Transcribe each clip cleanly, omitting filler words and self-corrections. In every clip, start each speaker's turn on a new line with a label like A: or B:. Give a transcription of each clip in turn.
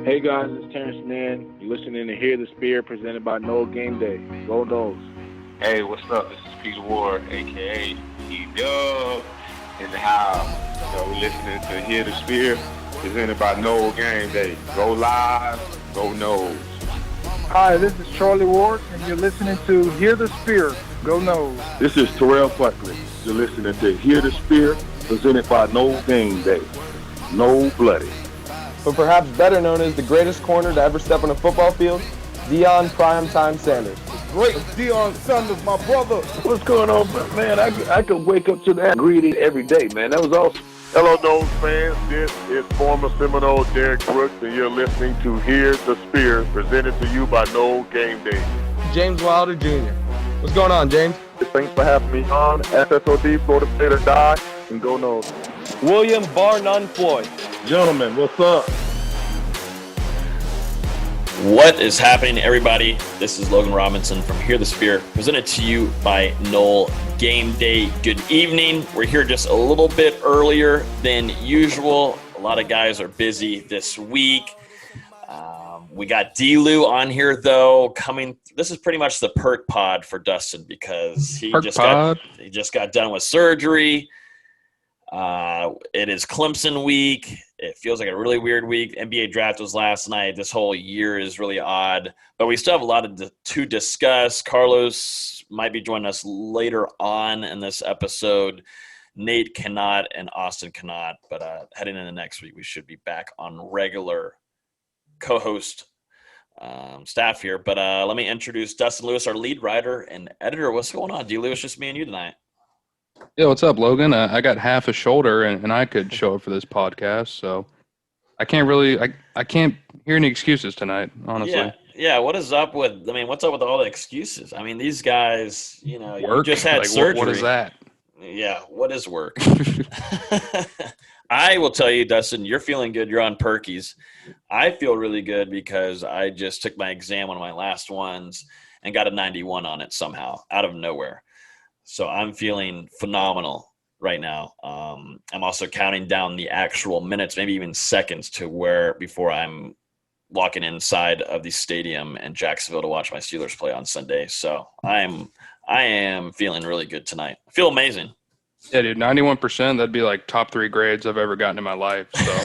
A: Hey guys, it's Terrence Mann. You're listening to Hear the Spear, presented by Noel Game Day. Go Noles.
B: Hey, what's up? This is Peter Ward, a.k.a. P-Dub, in the house. So we're listening to Hear the Spear, presented by Noel Game Day. Go live, go Noles.
C: Hi, this is Charlie Ward, and you're listening to Hear the Spear, Go Noles.
D: This is Terrell Buckley. You're listening to Hear the Spear, presented by Noel Game Day. No Bloody.
E: But perhaps better known as the greatest corner to ever step on a football field, Deion Primetime Sanders.
D: Great Deion Sanders, my brother. What's going on, man? I could wake up to that greeting every day, man. That was awesome.
F: Hello, Noles fans. This is former Seminole Derek Brooks, and you're listening to Hear the Spear, presented to you by Noel Game Day.
E: James Wilder Jr. What's going on, James?
F: Thanks for having me on. FSOD, Florida State or Die, and go Noles.
E: William Bar None Floyd.
D: Gentlemen, what's up?
G: What is happening, everybody? This is Logan Robinson from Hear the Spear, presented to you by Noel Game Day. Good evening. We're here just a little bit earlier than usual. A lot of guys are busy this week. We got D-Lou on here, though, coming. This is pretty much the perk pod for Dustin because he just got done with surgery. It is Clemson week. It feels like a really weird week. NBA draft was last night. This whole year is really odd, but we still have a lot to discuss. Karlos might be joining us later on in this episode. Nate cannot and Austin cannot, but heading into next week, we should be back on regular co-host staff here. But let me introduce Dustin Lewis, our lead writer and editor. What's going on, D. Lewis? Just me and you tonight.
H: Yeah, what's up, Logan? I got half a shoulder, and I could show up for this podcast, so I can't hear any excuses tonight, honestly.
G: Yeah. What's up with all the excuses? I mean, these guys,
H: Work?
G: You just had surgery.
H: What is that?
G: Yeah, what is work? I will tell you, Dustin, you're feeling good. You're on Perkies. I feel really good because I just took my exam, one of my last ones, and got a 91 on it somehow, out of nowhere. So I'm feeling phenomenal right now. I'm also counting down the actual minutes, maybe even seconds, before I'm walking inside of the stadium in Jacksonville to watch my Steelers play on Sunday. So I am feeling really good tonight. I feel amazing.
H: Yeah, dude, 91%. That'd be like top 3 grades I've ever gotten in my life. So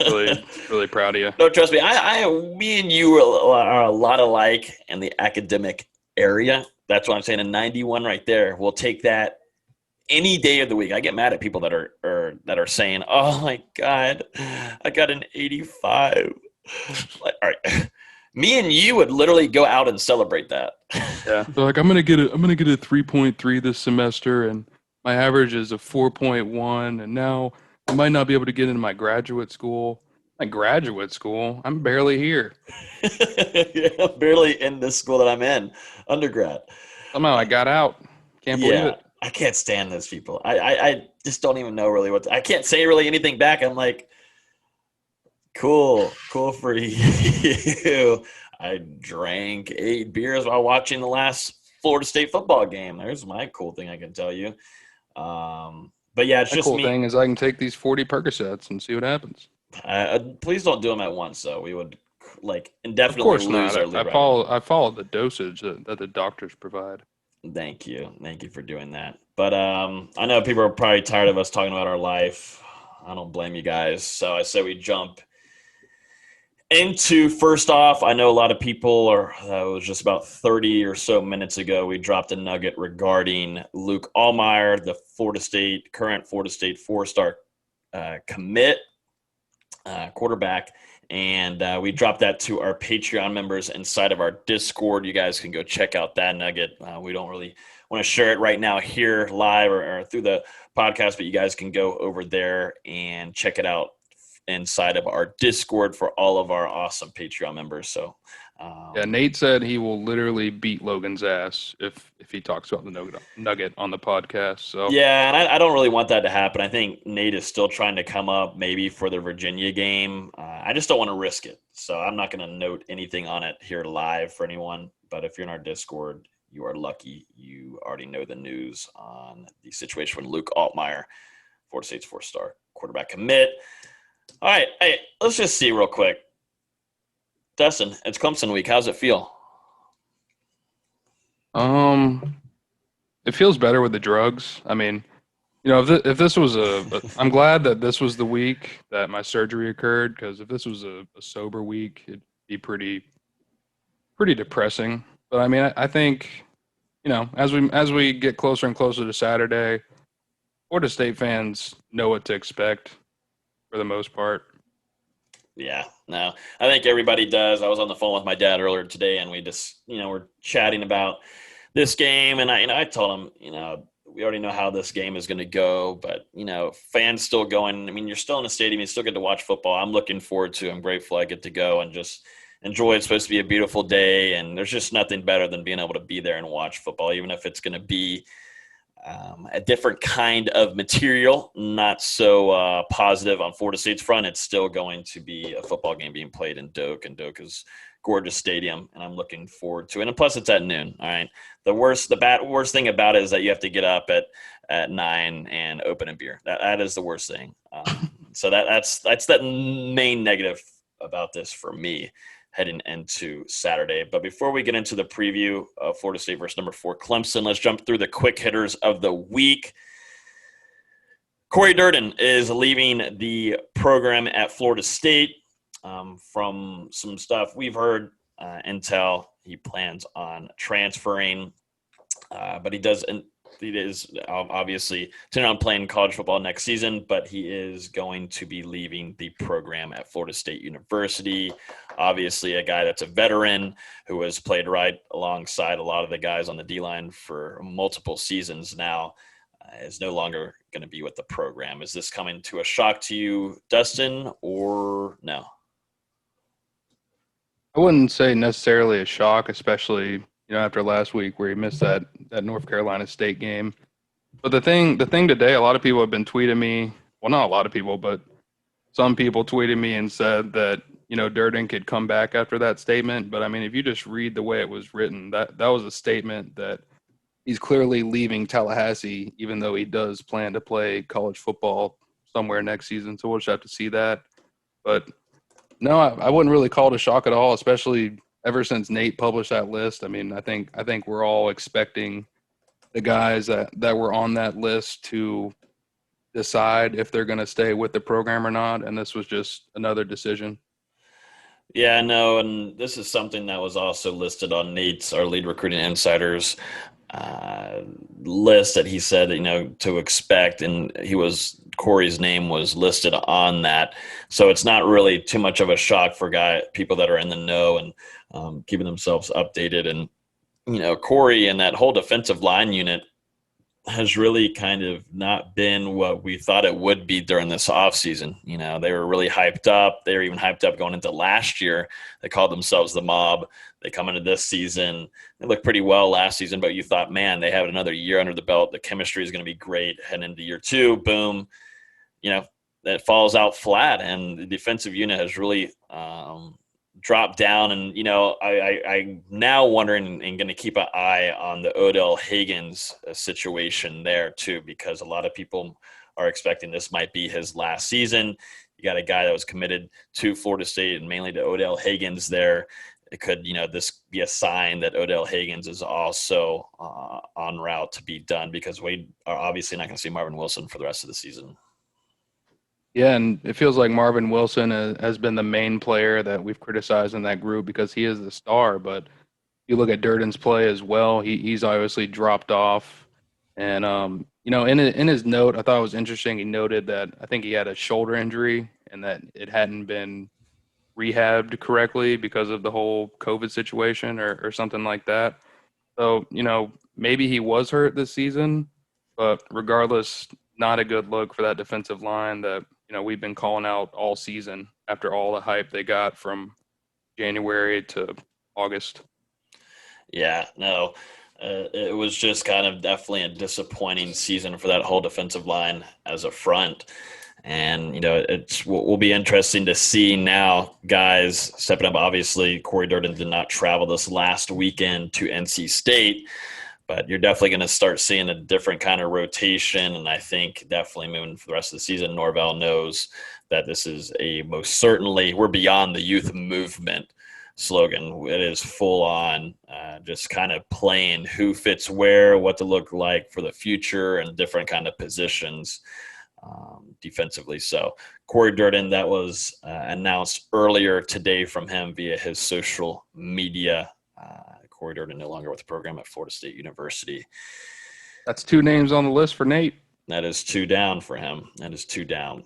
H: really, really proud of you.
G: No, trust me. Me and you are a lot alike in the academic area. That's what I'm saying. A 91 right there. We'll take that any day of the week. I get mad at people that are saying, "Oh my God, I got an 85." Like, all right, me and you would literally go out and celebrate that.
H: Yeah, so like I'm gonna get a 3.3 this semester, and my average is a 4.1, and now I might not be able to get into my graduate school. My graduate school? I'm barely here.
G: Yeah, barely in this school that I'm in, undergrad.
H: Somehow I got out. Can't believe it.
G: I can't stand those people. I just don't even know really I can't say really anything back. I'm like, cool for you. I drank 8 beers while watching the last Florida State football game. There's my cool thing I can tell you. But yeah, it's
H: the
G: just
H: cool
G: me.
H: Thing is I can take these 40 Percocets and see what happens.
G: Please don't do them at once, though. We would indefinitely lose our lead.
H: I follow the dosage that the doctors provide.
G: Thank you for doing that. But I know people are probably tired of us talking about our life. I don't blame you guys. So I say we jump into, first off, I know a lot of people it was just about 30 or so minutes ago, we dropped a nugget regarding Luke Allmeyer, the current Florida State 4-star commit quarterback. And we dropped that to our Patreon members inside of our Discord. You guys can go check out that nugget. We don't really want to share it right now here live or through the podcast, but you guys can go over there and check it out inside of our Discord for all of our awesome Patreon members. So
H: yeah, Nate said he will literally beat Logan's ass if he talks about the nugget on the podcast. So
G: yeah, and I don't really want that to happen. I think Nate is still trying to come up maybe for the Virginia game. I just don't want to risk it. So I'm not going to note anything on it here live for anyone. But if you're in our Discord, you are lucky. You already know the news on the situation with Luke Altmaier, Florida State's 4-star quarterback commit. All right, hey, let's just see real quick. Dustin, it's Clemson week. How's it feel?
H: It feels better with the drugs. I mean, if this was I'm glad that this was the week that my surgery occurred, because if this was a sober week, it'd be pretty depressing. But I mean, I think, as we get closer and closer to Saturday, Florida State fans know what to expect for the most part.
G: Yeah, no, I think everybody does. I was on the phone with my dad earlier today, and we just, we're chatting about this game, and I told him, we already know how this game is going to go, but, fans still going. I mean, you're still in the stadium. You still get to watch football. I'm looking forward to it. I'm grateful I get to go and just enjoy. It's supposed to be a beautiful day, and there's just nothing better than being able to be there and watch football, even if it's going to be a different kind of material, not so positive on Florida State's front. It's still going to be a football game being played in Doak, and Doak is gorgeous stadium, and I'm looking forward to it. And plus, it's at noon. All right. The worst thing about it is that you have to get up at 9 and open a beer. That is the worst thing. So that's that main negative about this for me heading into Saturday. But before we get into the preview of Florida State versus number 4 Clemson, let's jump through the quick hitters of the week. Corey Durden is leaving the program at Florida State. From some stuff we've heard, intel, he plans on transferring, but he is obviously intending on playing college football next season, but he is going to be leaving the program at Florida State University. Obviously a guy that's a veteran who has played right alongside a lot of the guys on the D-line for multiple seasons now, is no longer going to be with the program. Is this coming to a shock to you, Dustin, or no?
H: I wouldn't say necessarily a shock, especially, after last week where he missed that North Carolina State game. But the thing today, a lot of people have been tweeting me. Well, not a lot of people, but some people tweeted me and said that, Durden could come back after that statement. But I mean, if you just read the way it was written, that was a statement that he's clearly leaving Tallahassee, even though he does plan to play college football somewhere next season. So we'll just have to see that. But no, I wouldn't really call it a shock at all, especially ever since Nate published that list. I mean, I think we're all expecting the guys that were on that list to decide if they're going to stay with the program or not, and this was just another decision.
G: Yeah, no, and this is something that was also listed on Nate's, our lead recruiting insiders, list that he said, to expect, and Corey's name was listed on that. So it's not really too much of a shock for people that are in the know and keeping themselves updated. And, Corey and that whole defensive line unit has really kind of not been what we thought it would be during this offseason. They were really hyped up. They were even hyped up going into last year. They called themselves the Mob. They come into this season. They looked pretty well last season, but you thought, man, they have another year under the belt. The chemistry is going to be great. Heading into year 2, boom, that falls out flat. And the defensive unit has really dropped down. And, I'm now wondering and going to keep an eye on the Odell Higgins situation there too, because a lot of people are expecting this might be his last season. You got a guy that was committed to Florida State and mainly to Odell Higgins there. It could, this be a sign that Odell Higgins is also en route to be done, because we are obviously not going to see Marvin Wilson for the rest of the season.
H: Yeah, and it feels like Marvin Wilson has been the main player that we've criticized in that group because he is the star. But you look at Durden's play as well, he's obviously dropped off. And, in his note, I thought it was interesting. He noted that I think he had a shoulder injury and that it hadn't been rehabbed correctly because of the whole COVID situation or something like that. So, maybe he was hurt this season, but regardless, not a good look for that defensive line that, we've been calling out all season after all the hype they got from January to August.
G: Yeah, no, it was just kind of definitely a disappointing season for that whole defensive line as a front. And, it will be interesting to see now guys stepping up. Obviously, Corey Durden did not travel this last weekend to NC State, but you're definitely going to start seeing a different kind of rotation. And I think definitely moving for the rest of the season, Norvell knows that this is most certainly, we're beyond the youth movement. slogan. It is full on, just kind of playing who fits where, what to look like for the future, and different kind of positions defensively. So Corey Durden, that was announced earlier today from him via his social media. Corey Durden no longer with the program at Florida State University.
H: That's 2 names on the list for Nate.
G: That is 2 down for him. That is 2 down.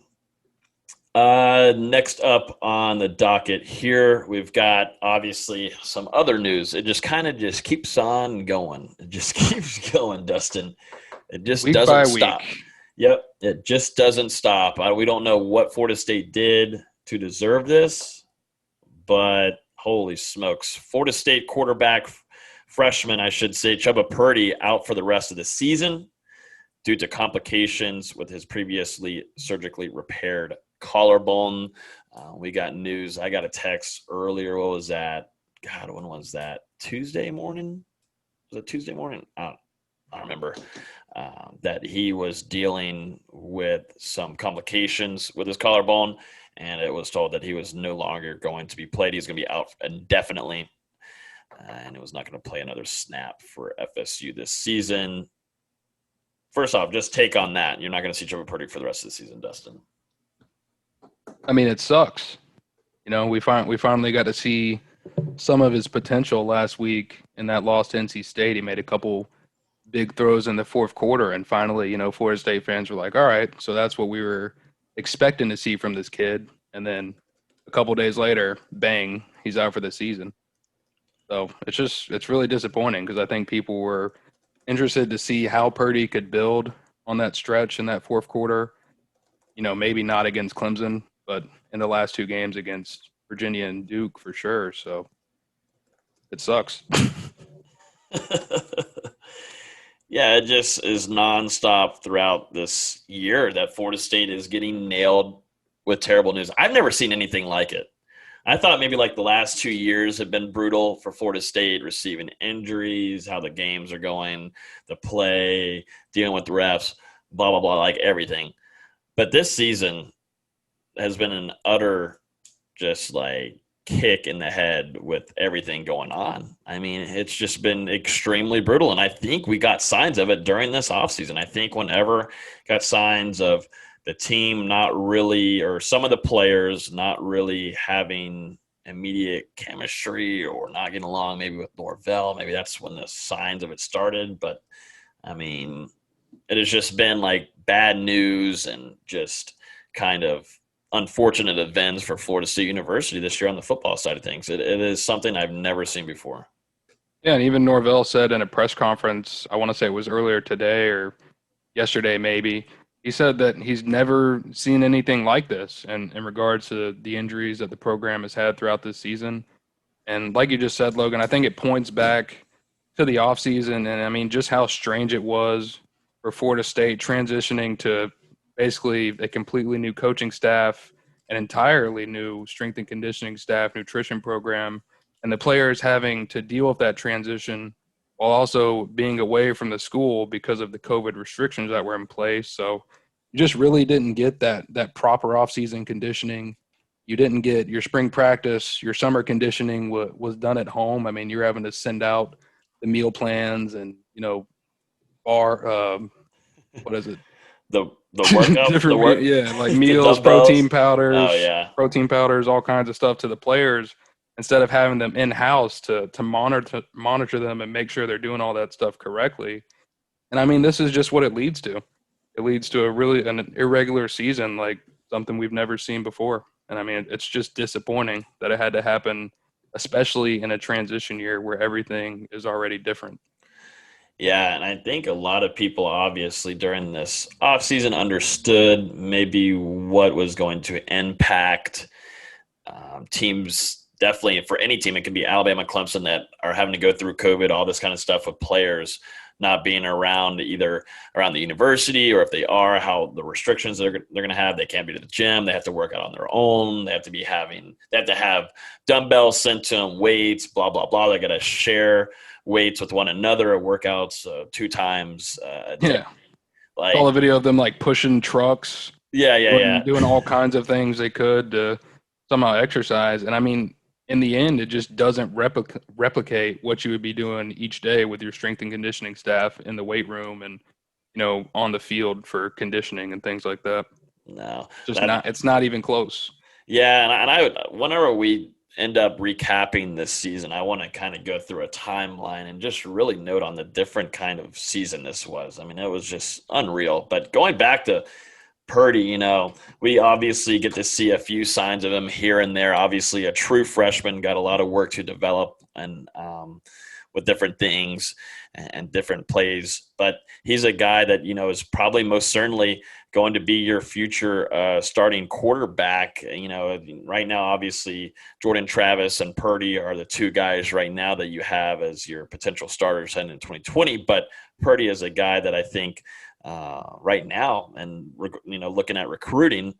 G: Next up on the docket here, we've got obviously some other news. It just kind of just keeps on going. It just keeps going, Dustin. It just
H: Week
G: doesn't
H: by
G: stop.
H: week.
G: Yep, it just doesn't stop. We don't know what Florida State did to deserve this, but holy smokes. Florida State quarterback, freshman, I should say, Chubba Purdy, out for the rest of the season due to complications with his previously surgically repaired collarbone. We got news. I got a text earlier. What was that? God, when was that? Tuesday morning? Was it Tuesday morning? I don't remember. That he was dealing with some complications with his collarbone, and it was told that he was no longer going to be played. He's going to be out indefinitely, and it was not going to play another snap for FSU this season. First off, just take on that. You're not going to see Chubba Purdy for the rest of the season, Dustin.
H: I mean, it sucks. You know, we finally got to see some of his potential last week in that loss to NC State. He made a couple big throws in the fourth quarter, and finally, you know, Florida State fans were like, all right, so that's what we were expecting to see from this kid. And then a couple days later, bang, he's out for the season. So it's really disappointing because I think people were interested to see how Purdy could build on that stretch in that fourth quarter. You know, maybe not against Clemson, but in the last 2 games against Virginia and Duke for sure. So it sucks.
G: Yeah, it just is nonstop throughout this year that Florida State is getting nailed with terrible news. I've never seen anything like it. I thought maybe like the last 2 years have been brutal for Florida State, receiving injuries, how the games are going, the play, dealing with the refs, blah, blah, blah, like everything. But this season has been an utter just like kick in the head with everything going on. I mean, it's just been extremely brutal. And I think we got signs of it during this offseason. I think whenever got signs of the team not really, or some of the players not really having immediate chemistry or not getting along, maybe with Norvell, maybe that's when the signs of it started. But I mean, it has just been like bad news and just kind of unfortunate events for Florida State University this year on the football side of things. It is something I've never seen before.
H: Yeah, and even Norvell said in a press conference, I want to say it was earlier today or yesterday maybe, he said that he's never seen anything like this in regards to the injuries that the program has had throughout this season. And like you just said, Logan, I think it points back to the offseason and, I mean, just how strange it was for Florida State transitioning to basically a completely new coaching staff, an entirely new strength and conditioning staff, nutrition program, and the players having to deal with that transition while also being away from the school because of the COVID restrictions that were in place. So you just really didn't get that proper offseason conditioning. You didn't get your spring practice, your summer conditioning was done at home. I mean, you're having to send out the meal plans and, you know, what is it?
G: The workout,
H: like meals, protein powders,
G: protein
H: powders, all kinds of stuff to the players instead of having them in house to monitor them and make sure they're doing all that stuff correctly. And I mean, this is just what it leads to. It leads to an irregular season, like something we've never seen before. And I mean, it's just disappointing that it had to happen, especially in a transition year where everything is already different.
G: Yeah, and I think a lot of people obviously during this offseason understood maybe what was going to impact teams. Definitely for any team, it could be Alabama, Clemson that are having to go through COVID, all this kind of stuff with players not being around either around the university or if they are, how the restrictions they're going to have. They can't be to the gym. They have to work out on their own. They have to have dumbbells sent to them, weights, blah, blah, blah. They're going to share weights with one another at workouts 2 times a day.
H: Yeah.
G: Like
H: all the video of them like pushing trucks.
G: Doing
H: all kinds of things they could to somehow exercise. And I mean, in the end, it just doesn't replicate what you would be doing each day with your strength and conditioning staff in the weight room and, on the field for conditioning and things like that.
G: No,
H: It's not even close.
G: Yeah, whenever we end up recapping this season, I want to kind of go through a timeline and just really note on the different kind of season this was. I mean, it was just unreal. But going back to Purdy, we obviously get to see a few signs of him here and there. Obviously, a true freshman, got a lot of work to develop and with different things and different plays. But he's a guy that, is probably most certainly going to be your future starting quarterback. Right now, obviously, Jordan Travis and Purdy are the two guys right now that you have as your potential starters heading in 2020. But Purdy is a guy that I think right now, and, looking at recruiting,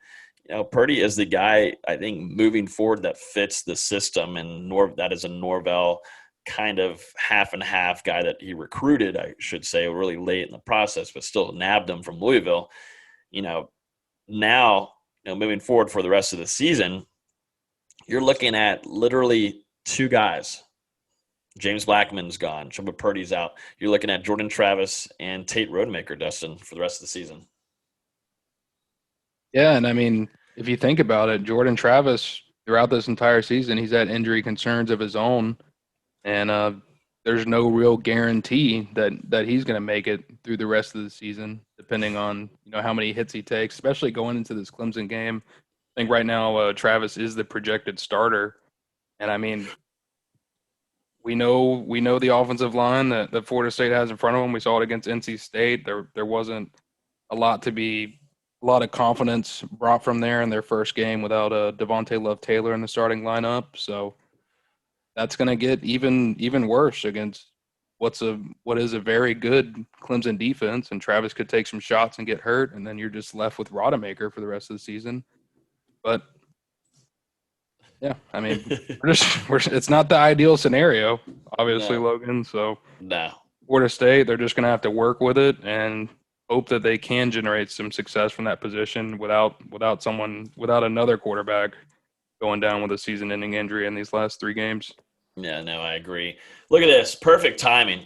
G: Purdy is the guy, I think, moving forward that fits the system, and that is a Norvell kind of half and half guy that he recruited, I should say, really late in the process, but still nabbed him from Louisville. Now, moving forward for the rest of the season, you're looking at literally two guys. James Blackman's gone. Chubba Purdy's out. You're looking at Jordan Travis and Tate Rodemaker, Dustin, for the rest of the season.
H: Yeah, and I mean, if you think about it, Jordan Travis, throughout this entire season, he's had injury concerns of his own, and there's no real guarantee that he's going to make it through the rest of the season, depending on how many hits he takes, especially going into this Clemson game. I think right now Travis is the projected starter, and I mean, we know the offensive line that Florida State has in front of them. We saw it against NC State. There wasn't a lot of confidence brought from there in their first game without Devontae Love-Taylor in the starting lineup. So that's going to get even worse against what is a very good Clemson defense. And Travis could take some shots and get hurt, and then you're just left with Rodemaker for the rest of the season. But yeah, I mean, it's not the ideal scenario, obviously, no. Logan. So
G: no.
H: Florida State, they're just going to have to work with it and hope that they can generate some success from that position without another quarterback going down with a season-ending injury in these last 3 games.
G: Yeah, no, I agree. Look at this. Perfect timing.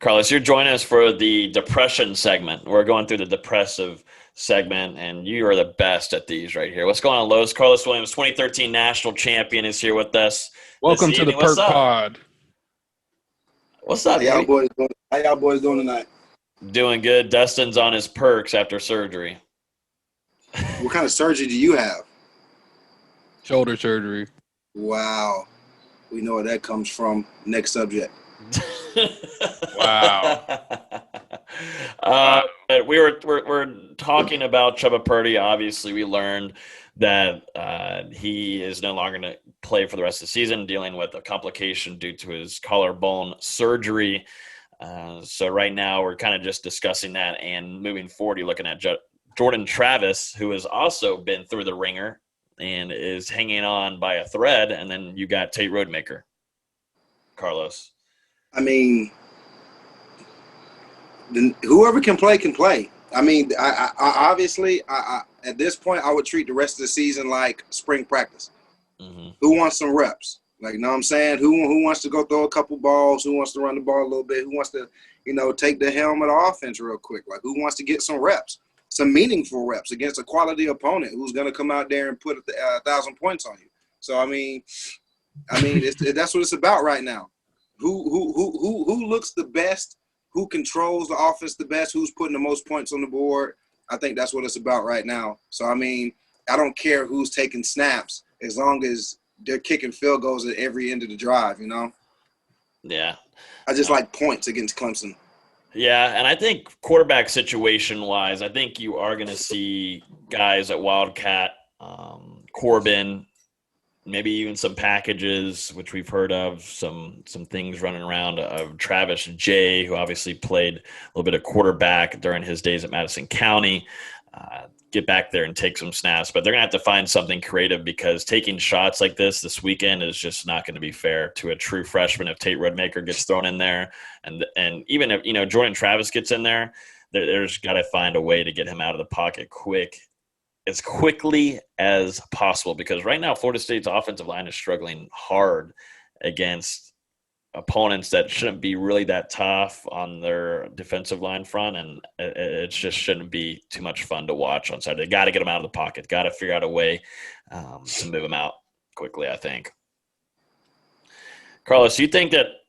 G: Karlos, you're joining us for the depression segment. We're going through the depressive segment, and you are the best at these right here. What's going on, Lowe's? Karlos Williams, 2013 national champion, is here with us.
H: Welcome to the Perk Pod.
G: What's up,
I: How y'all boys doing tonight?
G: Doing good. Dustin's on his perks after surgery.
I: What kind of surgery do you have?
H: Shoulder surgery.
I: Wow. We know where that comes from. Next subject.
H: Wow.
G: We're talking about Chubba Purdy. Obviously, we learned that he is no longer going to play for the rest of the season, dealing with a complication due to his collarbone surgery. So right now we're kind of just discussing that, and moving forward, you're looking at Jordan Travis, who has also been through the ringer and is hanging on by a thread, and then you got Tate Rodemaker. Karlos.
I: I mean, whoever can play can play. I mean, I obviously at this point I would treat the rest of the season like spring practice. Mm-hmm. Who wants some reps? Like, you know what I'm saying? Who wants to go throw a couple balls? Who wants to run the ball a little bit? Who wants to, take the helm of the offense real quick? Like, who wants to get some reps, some meaningful reps against a quality opponent who's going to come out there and put 1,000 points on you? So, I mean, that's what it's about right now. Who looks the best? Who controls the offense the best? Who's putting the most points on the board? I think that's what it's about right now. So, I mean, I don't care who's taking snaps as long as they're kicking field goals at every end of the drive,
G: Yeah.
I: I just like points against Clemson.
G: Yeah, and I think quarterback situation-wise, I think you are going to see guys at Wildcat, Corbin, maybe even some packages, which we've heard of, some things running around of Travis J., who obviously played a little bit of quarterback during his days at Madison County. Get back there and take some snaps, but they're going to have to find something creative, because taking shots like this weekend is just not going to be fair to a true freshman. If Tate Rodemaker gets thrown in there, and even if, Jordan Travis gets in there, there's got to find a way to get him out of the pocket quick. as quickly as possible, because right now Florida State's offensive line is struggling hard against opponents that shouldn't be really that tough on their defensive line front, and it just shouldn't be too much fun to watch on Saturday. They got to get them out of the pocket. Got to figure out a way to move them out quickly, I think. Karlos,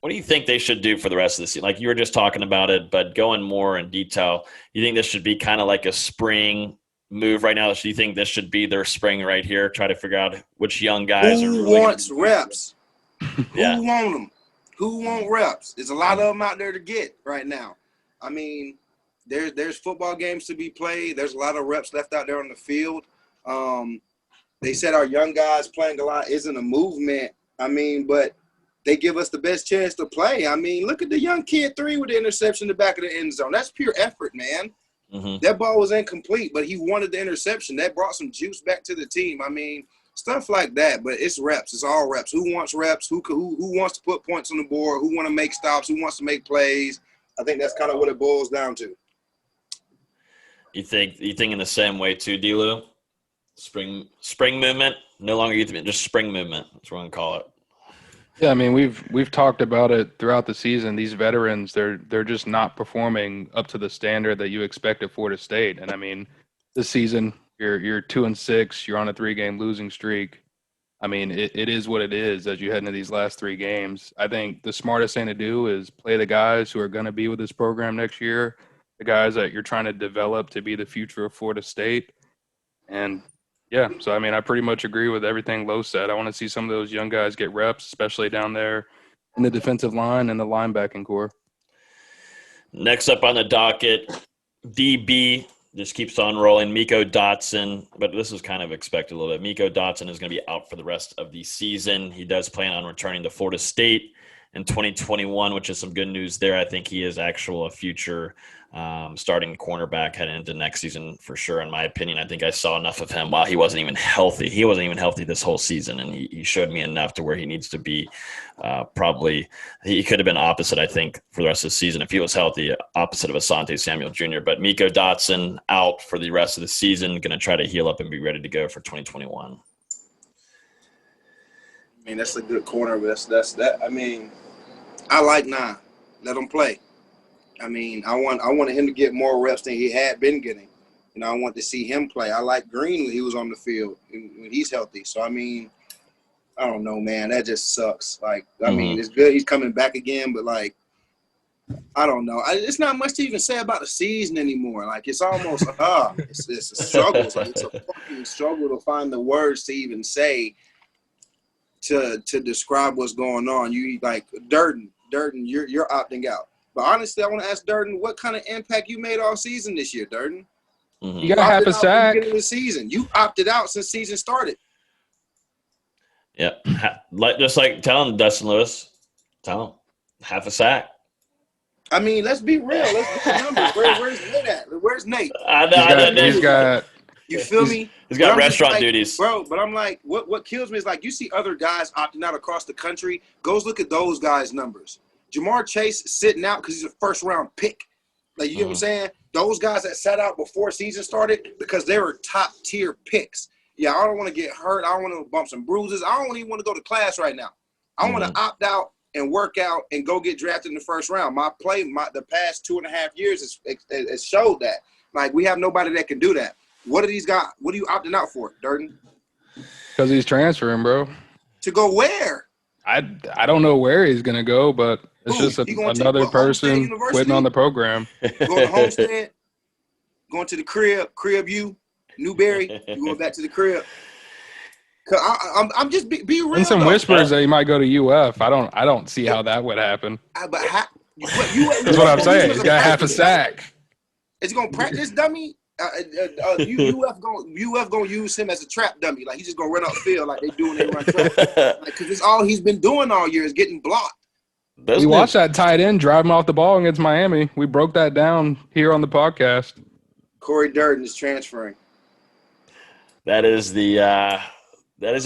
G: what do you think they should do for the rest of the season? Like you were just talking about it, but going more in detail, you think this should be kind of like a spring move right now? Do you think this should be their spring right here? Try to figure out which young guys
I: who
G: are really
I: wants reps?
G: Yeah.
I: Who want them? Who want reps? There's a lot of them out there to get right now. I mean, there's football games to be played. There's a lot of reps left out there on the field. They said our young guys playing a lot isn't a movement. I mean, but they give us the best chance to play. I mean, look at the young kid 3 with the interception in the back of the end zone. That's pure effort, man. Mm-hmm. That ball was incomplete, but he wanted the interception. That brought some juice back to the team. I mean, stuff like that. But it's reps. It's all reps. Who wants reps? Who wants to put points on the board? Who want to make stops? Who wants to make plays? I think that's kind of what it boils down to.
G: You think in the same way too, D-Lou? Spring movement? No longer youth movement, just spring movement. That's what we're going to call it.
H: Yeah, I mean, we've talked about it throughout the season. These veterans, they're just not performing up to the standard that you expect at Florida State. And I mean, this season you're 2-6, you're on a 3-game losing streak. I mean, it is what it is as you head into these last 3 games. I think the smartest thing to do is play the guys who are going to be with this program next year, the guys that you're trying to develop to be the future of Florida State. And yeah, so I mean, I pretty much agree with everything Lo said. I want to see some of those young guys get reps, especially down there in the defensive line and the linebacking core.
G: Next up on the docket, DB just keeps on rolling. Miko Dotson, but this was kind of expected a little bit. Miko Dotson is going to be out for the rest of the season. He does plan on returning to Florida State in 2021, which is some good news there. I think he is a future starting cornerback heading into next season for sure, in my opinion. I think I saw enough of him while he wasn't even healthy. He wasn't even healthy this whole season, and he showed me enough to where he needs to be. Probably he could have been opposite, I think, for the rest of the season if he was healthy, opposite of Asante Samuel Jr. But Miko Dotson out for the rest of the season, going to try to heal up and be ready to go for 2021.
I: I mean, that's a good corner, but that's that. I mean, I like 9. Let him play. I mean, I wanted him to get more reps than he had been getting. You know, I want to see him play. I like Green when he was on the field when he's healthy. So, I mean, I don't know, man. That just sucks. Like, I mean, it's good he's coming back again, but, like, I don't know. It's not much to even say about the season anymore. Like, it's almost, it's a struggle. It's like, it's a fucking struggle to find the words to even say to describe what's going on. You, like, Durden, you're opting out. But honestly, I want to ask Durden what kind of impact you made all season this year, Durden.
H: Mm-hmm. You got half a sack.
I: Beginning of the season, you opted out since season started.
G: Yeah, just like tell him, Dustin Lewis, tell him half a sack.
I: I mean, let's be real. Let's get the numbers. Where's Nate at? Where's Nate?
H: He's got.
I: You feel me?
G: He's got restaurant duties,
I: bro. But I'm like, what kills me is like you see other guys opting out across the country. Go look at those guys' numbers. Jamar Chase sitting out because he's a first-round pick. Like, you know what I'm saying? Those guys that sat out before season started because they were top-tier picks. Yeah, I don't want to get hurt. I don't want to bump some bruises. I don't even want to go to class right now. I want to opt out and work out and go get drafted in the first round. The past 2.5 years has showed that. Like, we have nobody that can do that. What are these guys? What are you opting out for, Durden?
H: Because he's transferring, bro.
I: To go where?
H: I don't know where he's going to go, but it's just another person quitting on the program.
I: Going to Homestead, going to the crib U, Newberry, you going back to the crib. I'm just be real.
H: And some whispers that he might go to UF. I don't see how that would happen.
I: That's
H: what I'm saying. He's got half a sack.
I: Is he going to practice dummy? UF gonna use him as a trap dummy. Like, he's just gonna run out the field like they do when they run trap. Because it's all he's been doing all year is getting blocked.
H: We watched that tight end drive him off the ball against Miami. We broke that down here on the podcast.
I: Corey Durden is transferring.
G: That is the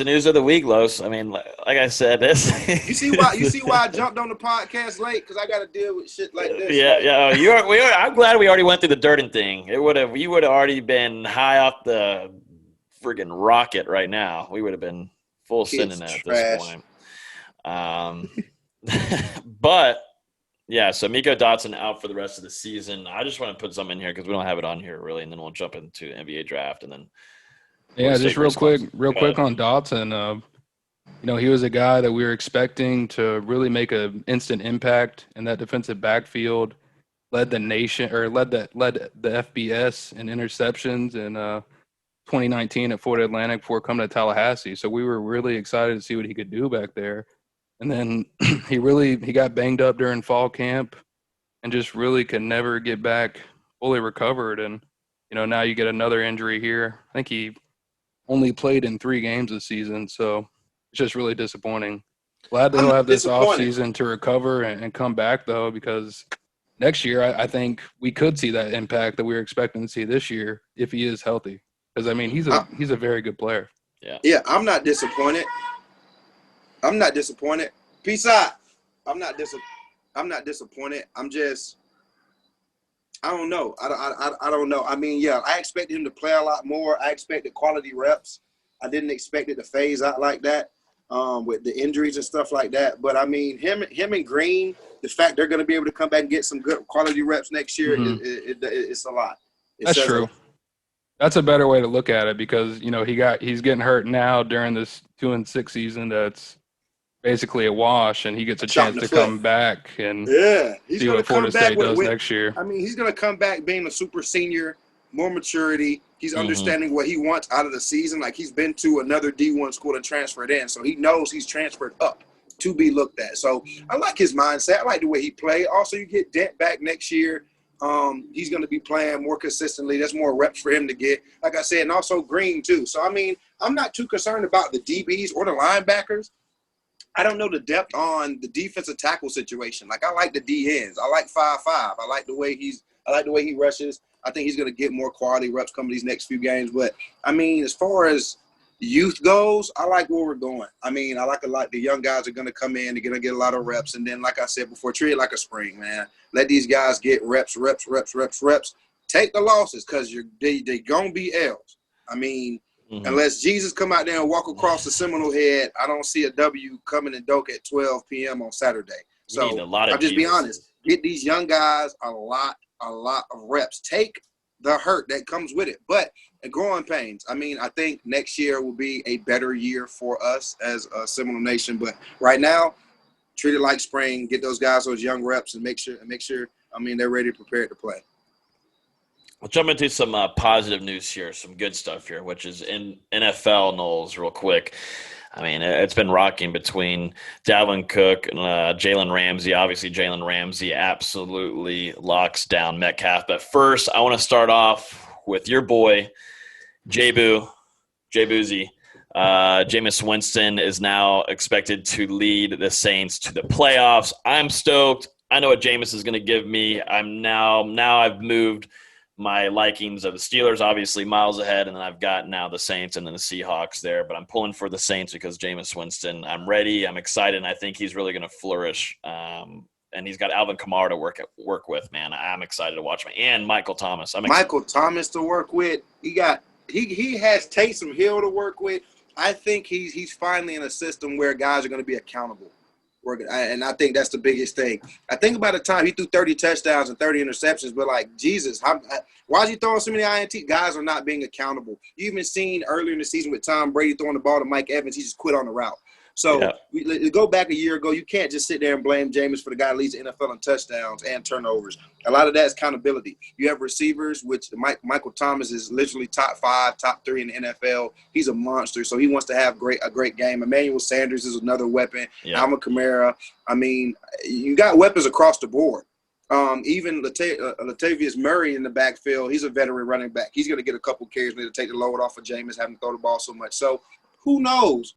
G: news of the week, Los. I mean, like I said, this.
I: You see why I jumped on the podcast late? Because I got to deal with shit like this.
G: Yeah. I'm glad we already went through the Durden thing. You would have already been high off the friggin' rocket right now. We would have been full sending it at this point. But yeah, so Miko Dotson out for the rest of the season. I just want to put something in here because we don't have it on here really, and then we'll jump into NBA draft and then.
H: Yeah, just real quick on Dotson. He was a guy that we were expecting to really make an instant impact in that defensive backfield. Led the nation, or led the FBS in interceptions in 2019 at Florida Atlantic before coming to Tallahassee. So we were really excited to see what he could do back there. And then he got banged up during fall camp and just really could never get back fully recovered. And now you get another injury here. I think he only played in 3 games this season, so it's just really disappointing. Glad that he'll have this offseason to recover and come back, though, because next year I think we could see that impact that we were expecting to see this year if he is healthy. Because, I mean, he's a very good player.
I: Yeah, I'm not disappointed. Peace out. I'm not disappointed. I'm just – I don't know. I don't know. I mean, yeah, I expected him to play a lot more. I expected quality reps. I didn't expect it to phase out like that with the injuries and stuff like that. But, I mean, him and Green, the fact they're going to be able to come back and get some good quality reps next year, it's a lot.
H: That's true. That's a better way to look at it because, he's getting hurt now during this 2-6 season that's basically a wash, and he gets a chance to come back and see what Florida State does next year.
I: I mean, he's going to come back being a super senior, more maturity. He's understanding what he wants out of the season. Like, he's been to another D1 school and transferred in, so he knows he's transferred up to be looked at. So I like his mindset. I like the way he played. Also, you get Dent back next year. He's going to be playing more consistently. There's more reps for him to get, like I said, and also Green too. So, I mean, I'm not too concerned about the DBs or the linebackers. I don't know the depth on the defensive tackle situation. Like, I like the DNs. I like 5'5". I like the way he rushes. I think he's going to get more quality reps coming these next few games. But, I mean, as far as youth goes, I like where we're going. I mean, I like a lot. The young guys are going to come in. They're going to get a lot of reps. And then, like I said before, treat it like a spring, man. Let these guys get reps. Take the losses because they going to be L's. I mean, unless Jesus come out there and walk across the Seminole Head, I don't see a W coming in Doak at 12 p.m. on Saturday. So I'll just be honest. Get these young guys a lot of reps. Take the hurt that comes with it. But growing pains. I mean, I think next year will be a better year for us as a Seminole Nation. But right now, treat it like spring. Get those guys those young reps and make sure. I mean, they're ready, prepared to play.
G: We'll jump into some positive news here, some good stuff here, which is in NFL, Knowles, real quick. I mean, it's been rocking between Dalvin Cook and Jalen Ramsey. Obviously, Jalen Ramsey absolutely locks down Metcalf. But first, I want to start off with your boy, Jay Boozy. Jameis Winston is now expected to lead the Saints to the playoffs. I'm stoked. I know what Jameis is going to give me. I've moved my likings of the Steelers, obviously miles ahead, and then I've got now the Saints and then the Seahawks there. But I'm pulling for the Saints because Jameis Winston, I'm ready, I'm excited, and I think he's really going to flourish. And he's got Alvin Kamara to work with, man. I'm excited to watch him. And Michael Thomas.
I: Michael Thomas to work with. He has Taysom Hill to work with. I think he's finally in a system where guys are going to be accountable. And I think that's the biggest thing. I think about the time he threw 30 touchdowns and 30 interceptions, but like, Jesus, why is he throwing so many INT? Guys are not being accountable. You even seen earlier in the season with Tom Brady throwing the ball to Mike Evans, he just quit on the route. So we go back a year ago, you can't just sit there and blame Jameis for the guy that leads the NFL in touchdowns and turnovers. A lot of that is accountability. You have receivers, which Michael Thomas is literally top 5, top 3 in the NFL. He's a monster, so he wants to have a great game. Emmanuel Sanders is another weapon. Alvin Kamara. I mean, you got weapons across the board. Even Latavius Murray in the backfield, he's a veteran running back. He's going to get a couple carries to take the load off of Jameis, having to throw the ball so much. So who knows?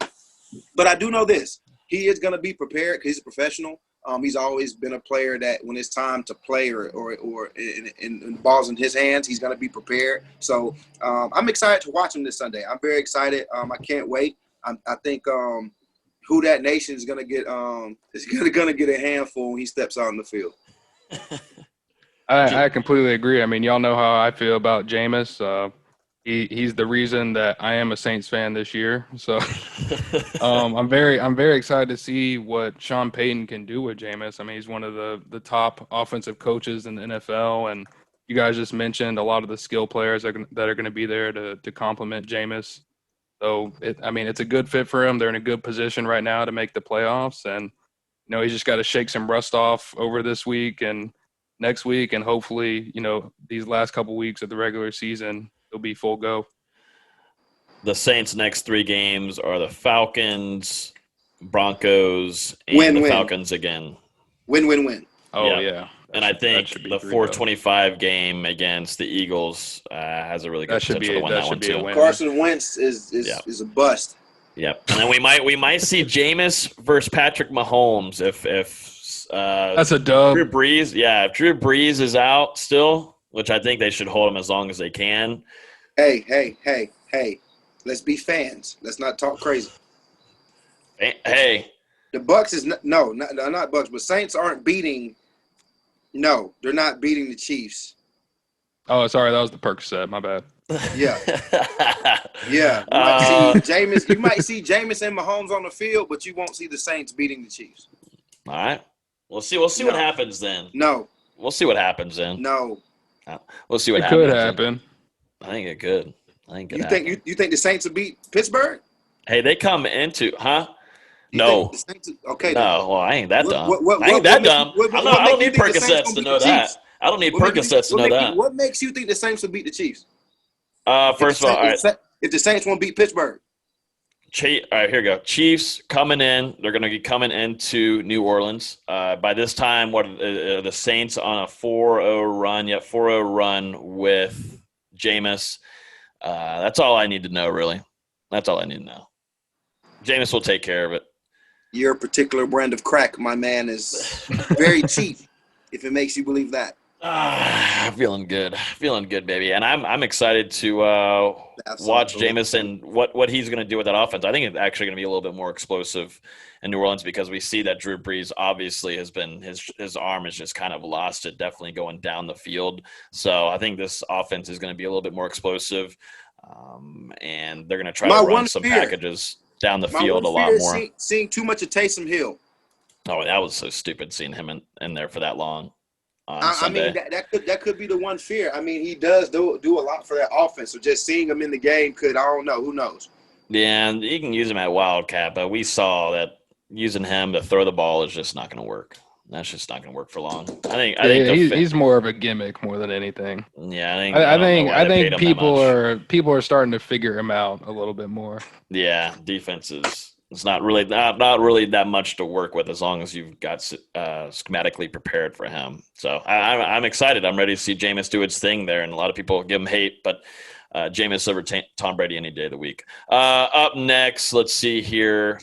I: But I do know this. He is going to be prepared because he's a professional. He's always been a player that when it's time to play or in the ball's in his hands, he's going to be prepared. So I'm excited to watch him this Sunday. I'm very excited. I can't wait. I think who that nation is going to get is going to get a handful when he steps out on the field.
H: I completely agree. I mean, y'all know how I feel about Jameis. He's the reason that I am a Saints fan this year. So I'm very excited to see what Sean Payton can do with Jameis. I mean, he's one of the top offensive coaches in the NFL, and you guys just mentioned a lot of the skill players that are going to be there to complement Jameis. So it's a good fit for him. They're in a good position right now to make the playoffs, and he's just got to shake some rust off over this week and next week, and hopefully these last couple weeks of the regular season it'll be full go.
G: The Saints' next 3 games are the Falcons, Broncos, and the Falcons again.
I: Win.
H: Oh, yeah.
G: And I think the 425 game against the Eagles has a really good potential to win that one too.
I: Carson Wentz is a bust.
G: Yep. And then we might see Jameis versus Patrick Mahomes if
H: that's a dub.
G: Drew Brees, if Drew Brees is out still, which I think they should hold him as long as they can.
I: Hey. Let's be fans. Let's not talk crazy.
G: Hey.
I: The Bucs is not Bucs, but Saints aren't beating. No, they're not beating the Chiefs.
H: Oh, sorry, that was the Percocet. My bad.
I: Yeah. You might see Jameis and Mahomes on the field, but you won't see the Saints beating the Chiefs.
G: All right. We'll see what happens then.
I: No.
G: We'll see what happens then.
I: No.
G: We'll see what happens.
H: It could happen.
G: I think it could.
I: You think the Saints will beat Pittsburgh?
G: Hey, they come into No.
I: Okay.
G: No, well, I ain't that dumb. I ain't that dumb. I don't need Percocets to know that. I don't need Percocets to know that.
I: What makes you think the Saints will beat the Chiefs?
G: First of all, all right.
I: If the Saints won't beat Pittsburgh.
G: All right, here we go. Chiefs coming in. They're going to be coming into New Orleans. By this time, the Saints on a 4-0 run? Yep, 4-0 run with Jameis. That's all I need to know, really. That's all I need to know. Jameis will take care of it.
I: Your particular brand of crack, my man, is very cheap, if it makes you believe that.
G: Feeling good, baby. And I'm excited to watch Jameis and what he's going to do with that offense. I think it's actually going to be a little bit more explosive in New Orleans because we see that Drew Brees obviously has been his arm has just kind of lost it, definitely going down the field. So I think this offense is going to be a little bit more explosive, and they're going to try to run some packages down the field a lot more.
I: Seeing too much of Taysom Hill.
G: Oh, that was so stupid seeing him in there for that long.
I: I mean, that could be the one fear. I mean, he does do a lot for that offense. So just seeing him in the game I don't know. Who knows?
G: Yeah, and you can use him at Wildcat, but we saw that using him to throw the ball is just not going to work. That's just not going to work for long. I think
H: he's more of a gimmick more than anything.
G: Yeah,
H: I think people are starting to figure him out a little bit more.
G: Yeah, defenses. It's not really that much to work with as long as you've got schematically prepared for him. So I'm excited. I'm ready to see Jameis do its thing there, and a lot of people give him hate, but Jameis over Tom Brady any day of the week. Up next, let's see here.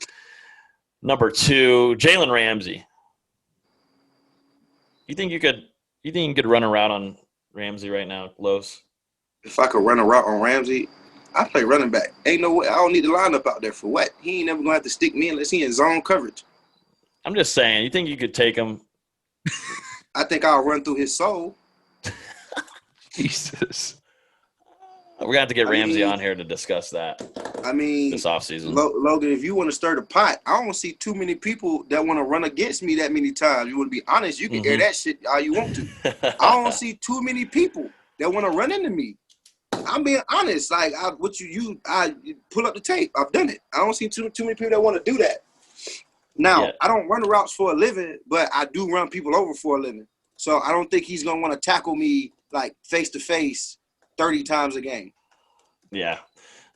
G: Number 2, Jalen Ramsey. You think you could run a route on Ramsey right now, Los?
I: If I could run a route on Ramsey, I play running back. Ain't no way. I don't need the lineup out there for what? He ain't never gonna have to stick me unless he in zone coverage.
G: I'm just saying. You think you could take him?
I: I think I'll run through his soul.
H: Jesus.
G: We're gonna have to get Ramsey on here to discuss that.
I: I mean,
G: this offseason.
I: Logan, if you want to stir the pot, I don't see too many people that want to run against me that many times. You want to be honest? You can air that shit all you want to. I don't see too many people that want to run into me. I'm being honest. Like I pull up the tape. I've done it. I don't see too many people that want to do that. Now, I don't run routes for a living, but I do run people over for a living. So I don't think he's gonna want to tackle me like face to face 30 times a game.
G: Yeah.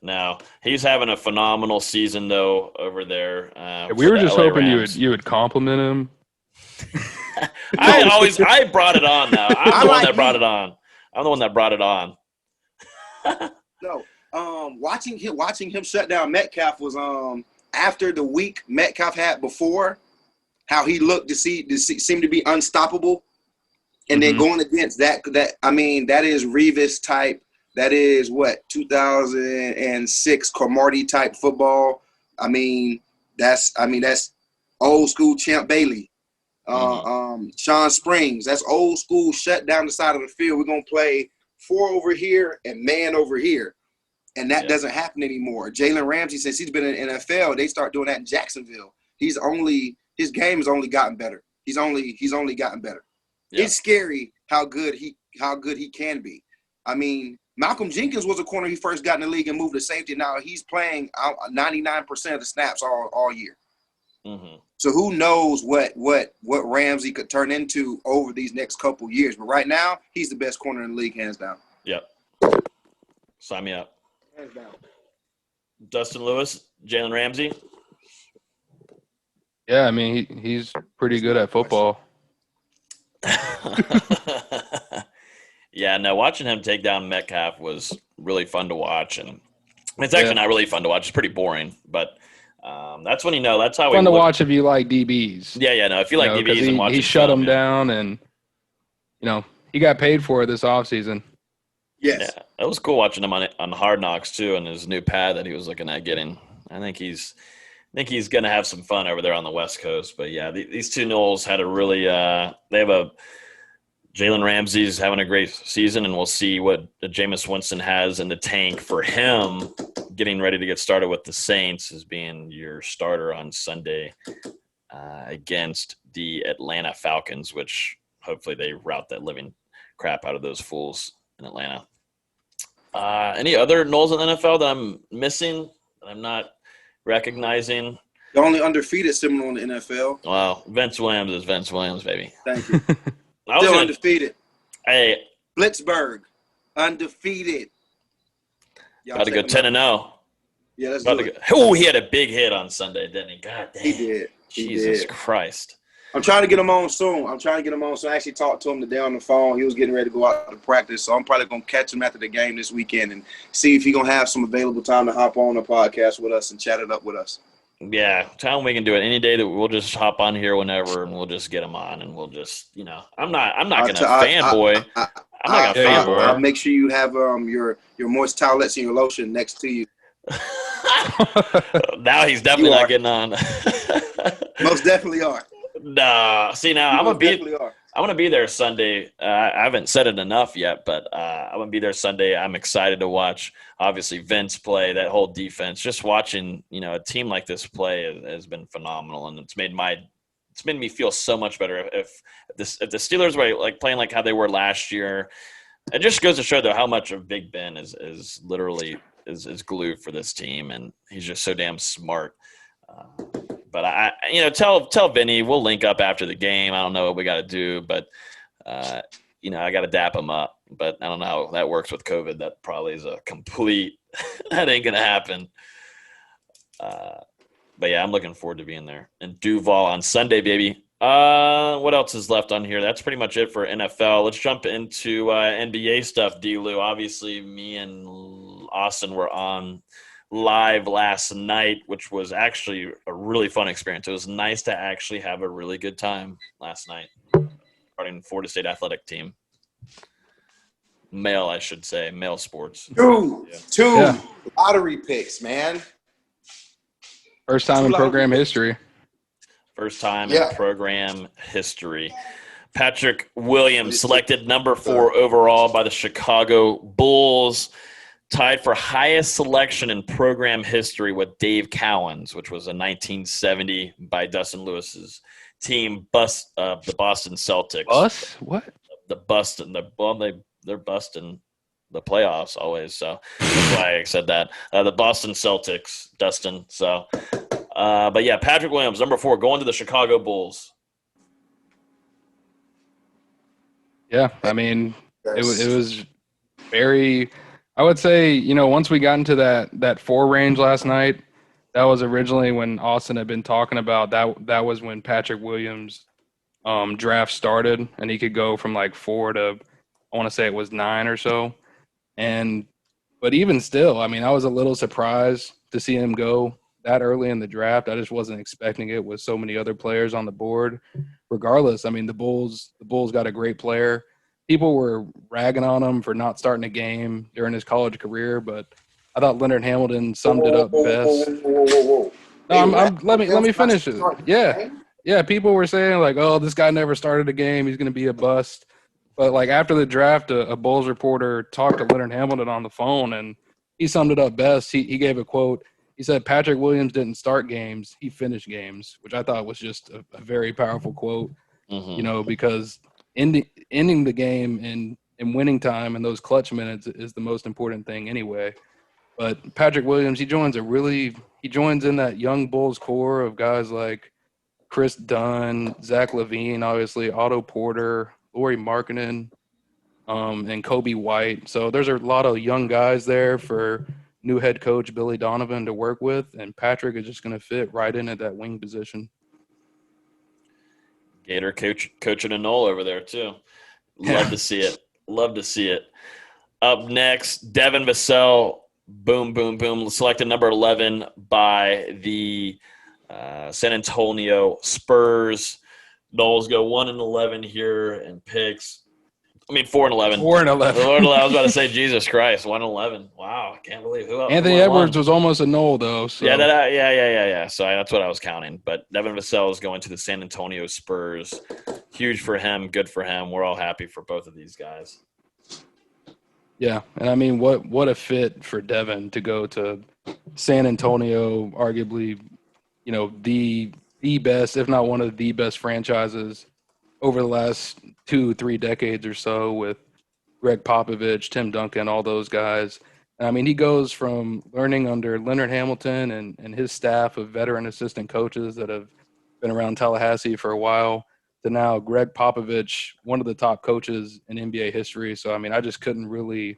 G: No, he's having a phenomenal season though over there.
H: We were just hoping you would compliment him.
G: I brought it on now. I'm the one that brought it on. I'm the one that brought it on.
I: No, watching him shut down Metcalf was after the week Metcalf had before, how he looked to seem to be unstoppable, and then going against that I mean that is Revis type. That is 2006 Cromartie type football. I mean that's old school Champ Bailey, Sean Springs. That's old school. Shut down the side of the field. We're gonna play 4 over here and man over here. And that doesn't happen anymore. Jalen Ramsey, since he's been in the NFL, they start doing that in Jacksonville. His game has only gotten better. He's only gotten better. Yeah. It's scary how good he can be. I mean, Malcolm Jenkins was a corner he first got in the league and moved to safety. Now he's playing 99% of the snaps all year. Mm-hmm. So who knows what Ramsey could turn into over these next couple years. But right now, he's the best corner in the league, hands down.
G: Yep. Sign me up. Hands down. Dustin Lewis, Jalen Ramsey.
H: Yeah, I mean, he's pretty good at football.
G: Yeah, no, watching him take down Metcalf was really fun to watch. And it's actually not really fun to watch. It's pretty boring. But that's when that's how
H: fun to watch if you like DBs.
G: Yeah, no, if you like DBs and watch
H: he shut them down and, he got paid for it this offseason.
I: Yes.
G: Yeah, it was cool watching him on Hard Knocks too, and his new pad that he was looking at getting. I think he's going to have some fun over there on the West Coast. But yeah, these two Knowles had a really they have a Jalen Ramsey's having a great season, and we'll see what Jameis Winston has in the tank for him getting ready to get started with the Saints as being your starter on Sunday against the Atlanta Falcons, which hopefully they rout that living crap out of those fools in Atlanta. Any other Knowles in the NFL that I'm missing that I'm not recognizing?
I: The only undefeated Seminole in the NFL.
G: Wow, Vince Williams is Vince Williams, baby.
I: Thank you. Still undefeated.
G: Hey,
I: Blitzburg, undefeated.
G: Got to go 10-0.
I: Yeah, let's do it.
G: He had a big hit on Sunday, didn't he? God damn.
I: He did.
G: Jesus Christ.
I: I'm trying to get him on soon. I actually talked to him today on the phone. He was getting ready to go out to practice, so I'm probably going to catch him after the game this weekend and see if he's going to have some available time to hop on the podcast with us and chat it up with us.
G: Yeah, tell him we can do it any day. That we'll just hop on here whenever, and we'll just get him on, and we'll just, I'm not going to fanboy. I'm not going to fanboy.
I: I'll make sure you have your moist towelettes and your lotion next to you.
G: Now he's definitely not getting on.
I: Most definitely are.
G: Nah, see now I'm gonna be there Sunday. I haven't said it enough yet, but I'm gonna be there Sunday. I'm excited to watch. Obviously, Vince play, that whole defense. Just watching, a team like this play has been phenomenal, and it's made me feel so much better. If the Steelers were like playing like how they were last year, it just goes to show though how much of Big Ben is literally is glued for this team, and he's just so damn smart. But I tell Vinny we'll link up after the game. I don't know what we got to do, but I got to dap him up. But I don't know how that works with COVID. That probably is a complete that ain't gonna happen. But yeah, I'm looking forward to being there. And Duval on Sunday, baby. What else is left on here? That's pretty much it for NFL. Let's jump into NBA stuff. D-Lou, obviously, me and Austin were on live last night, which was actually a really fun experience. It was nice to actually have a really good time last night regarding Florida State athletic team. Male, I should say. Male sports.
I: Two lottery picks, man.
H: First time in program history.
G: First time in program history. Patrick Williams selected number 4 overall by the Chicago Bulls. Tied for highest selection in program history with Dave Cowens, which was a 1970 by Dustin Lewis's team, the Boston Celtics.
H: What?
G: They're busting the playoffs always, so that's why I said that. The Boston Celtics, Dustin. So, but yeah, Patrick Williams, number 4, going to the Chicago Bulls.
H: Yeah, I mean, it was very. I would say, once we got into that 4 range last night, that was originally when Austin had been talking about that was when Patrick Williams draft started, and he could go from like 4 to, I want to say it was 9 or so. But even still, I mean, I was a little surprised to see him go that early in the draft. I just wasn't expecting it with so many other players on the board. Regardless, I mean, the Bulls got a great player. People were ragging on him for not starting a game during his college career, but I thought Leonard Hamilton summed it up best. No, let me finish it. Yeah. People were saying like, "Oh, this guy never started a game. He's going to be a bust." But like after the draft, a Bulls reporter talked to Leonard Hamilton on the phone, and he summed it up best. He gave a quote. He said, Patrick Williams didn't start games, he finished games, which I thought was just a very powerful quote, because ending the game in winning time and those clutch minutes is the most important thing anyway. But Patrick Williams, he joins in that young Bulls core of guys like Chris Dunn, Zach LaVine, obviously, Otto Porter, Lauri Markkanen, and Kobe White. So there's a lot of young guys there for new head coach Billy Donovan to work with, and Patrick is just going to fit right in at that wing position.
G: Gator coaching a Knoll over there too. Love to see it. Love to see it. Up next, Devin Vassell, boom, boom, boom, selected number 11 by the San Antonio Spurs. Knowles go 1-11 here in picks. 4-11.
H: 4-11.
G: I was about to say, Jesus Christ, 1-11. Wow, I can't believe who else.
H: Anthony Edwards was almost a Knoll though. So.
G: Yeah. So that's what I was counting. But Devin Vassell is going to the San Antonio Spurs. Huge for him. Good for him. We're all happy for both of these guys.
H: Yeah, and what a fit for Devin to go to San Antonio, arguably, the best, if not one of the best franchises over the last 2-3 decades or so, with Greg Popovich, Tim Duncan, all those guys. And he goes from learning under Leonard Hamilton and his staff of veteran assistant coaches that have been around Tallahassee for a while to now Greg Popovich, one of the top coaches in NBA history. So, I just couldn't really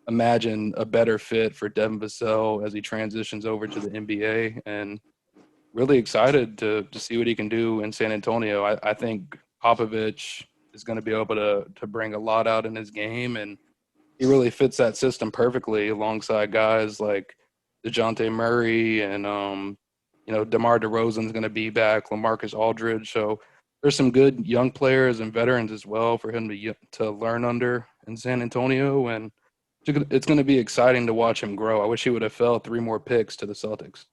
H: imagine a better fit for Devin Vassell as he transitions over to the NBA, and really excited to see what he can do in San Antonio. I think Popovich is going to be able to bring a lot out in his game, and he really fits that system perfectly alongside guys like DeJounte Murray and, DeMar DeRozan's going to be back, LaMarcus Aldridge. So there's some good young players and veterans as well for him to learn under in San Antonio, and it's going to be exciting to watch him grow. I wish he would have fell 3 more picks to the Celtics.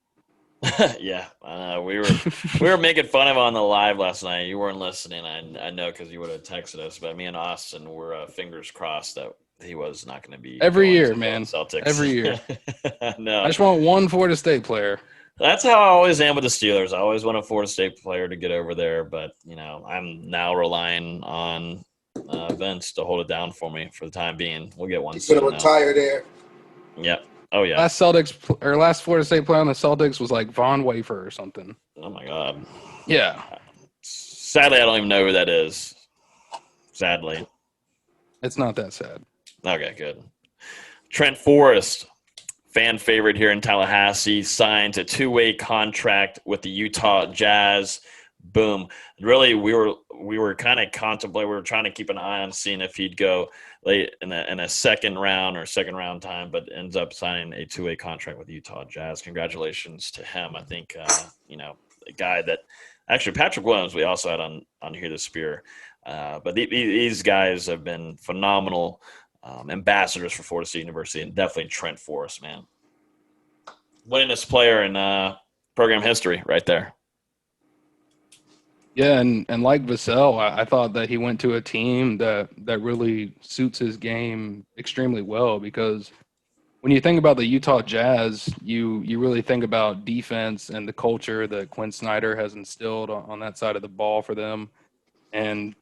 G: Yeah, we were making fun of him on the live last night. You weren't listening, I know, because you would have texted us. But me and Austin were fingers crossed that he was not going to be
H: every year, man.
G: Celtics
H: every year.
G: No,
H: I just want one Florida State player.
G: That's how I always am with the Steelers. I always want a Florida State player to get over there, but I'm now relying on Vince to hold it down for me for the time being. We'll get one.
I: He's going to retire there.
G: Yep. Oh yeah.
H: Last Florida State player on the Celtics was like Von Wafer or something.
G: Oh my God.
H: Yeah.
G: Sadly, I don't even know who that is. Sadly.
H: It's not that sad.
G: Okay, good. Trent Forrest, fan favorite here in Tallahassee, signed a 2-way contract with the Utah Jazz. Boom. Really, we were kind of contemplating. We were trying to keep an eye on seeing if he'd go late in a second round time, but ends up signing a 2-way contract with the Utah Jazz. Congratulations to him. I think a guy that actually Patrick Williams we also had on Here the Spear, but these guys have been phenomenal ambassadors for Florida State University, and definitely Trent Forrest, man, winningest player in program history, right there.
H: Yeah, and like Vassell, I thought that he went to a team that really suits his game extremely well, because when you think about the Utah Jazz, you really think about defense and the culture that Quinn Snyder has instilled on that side of the ball for them. And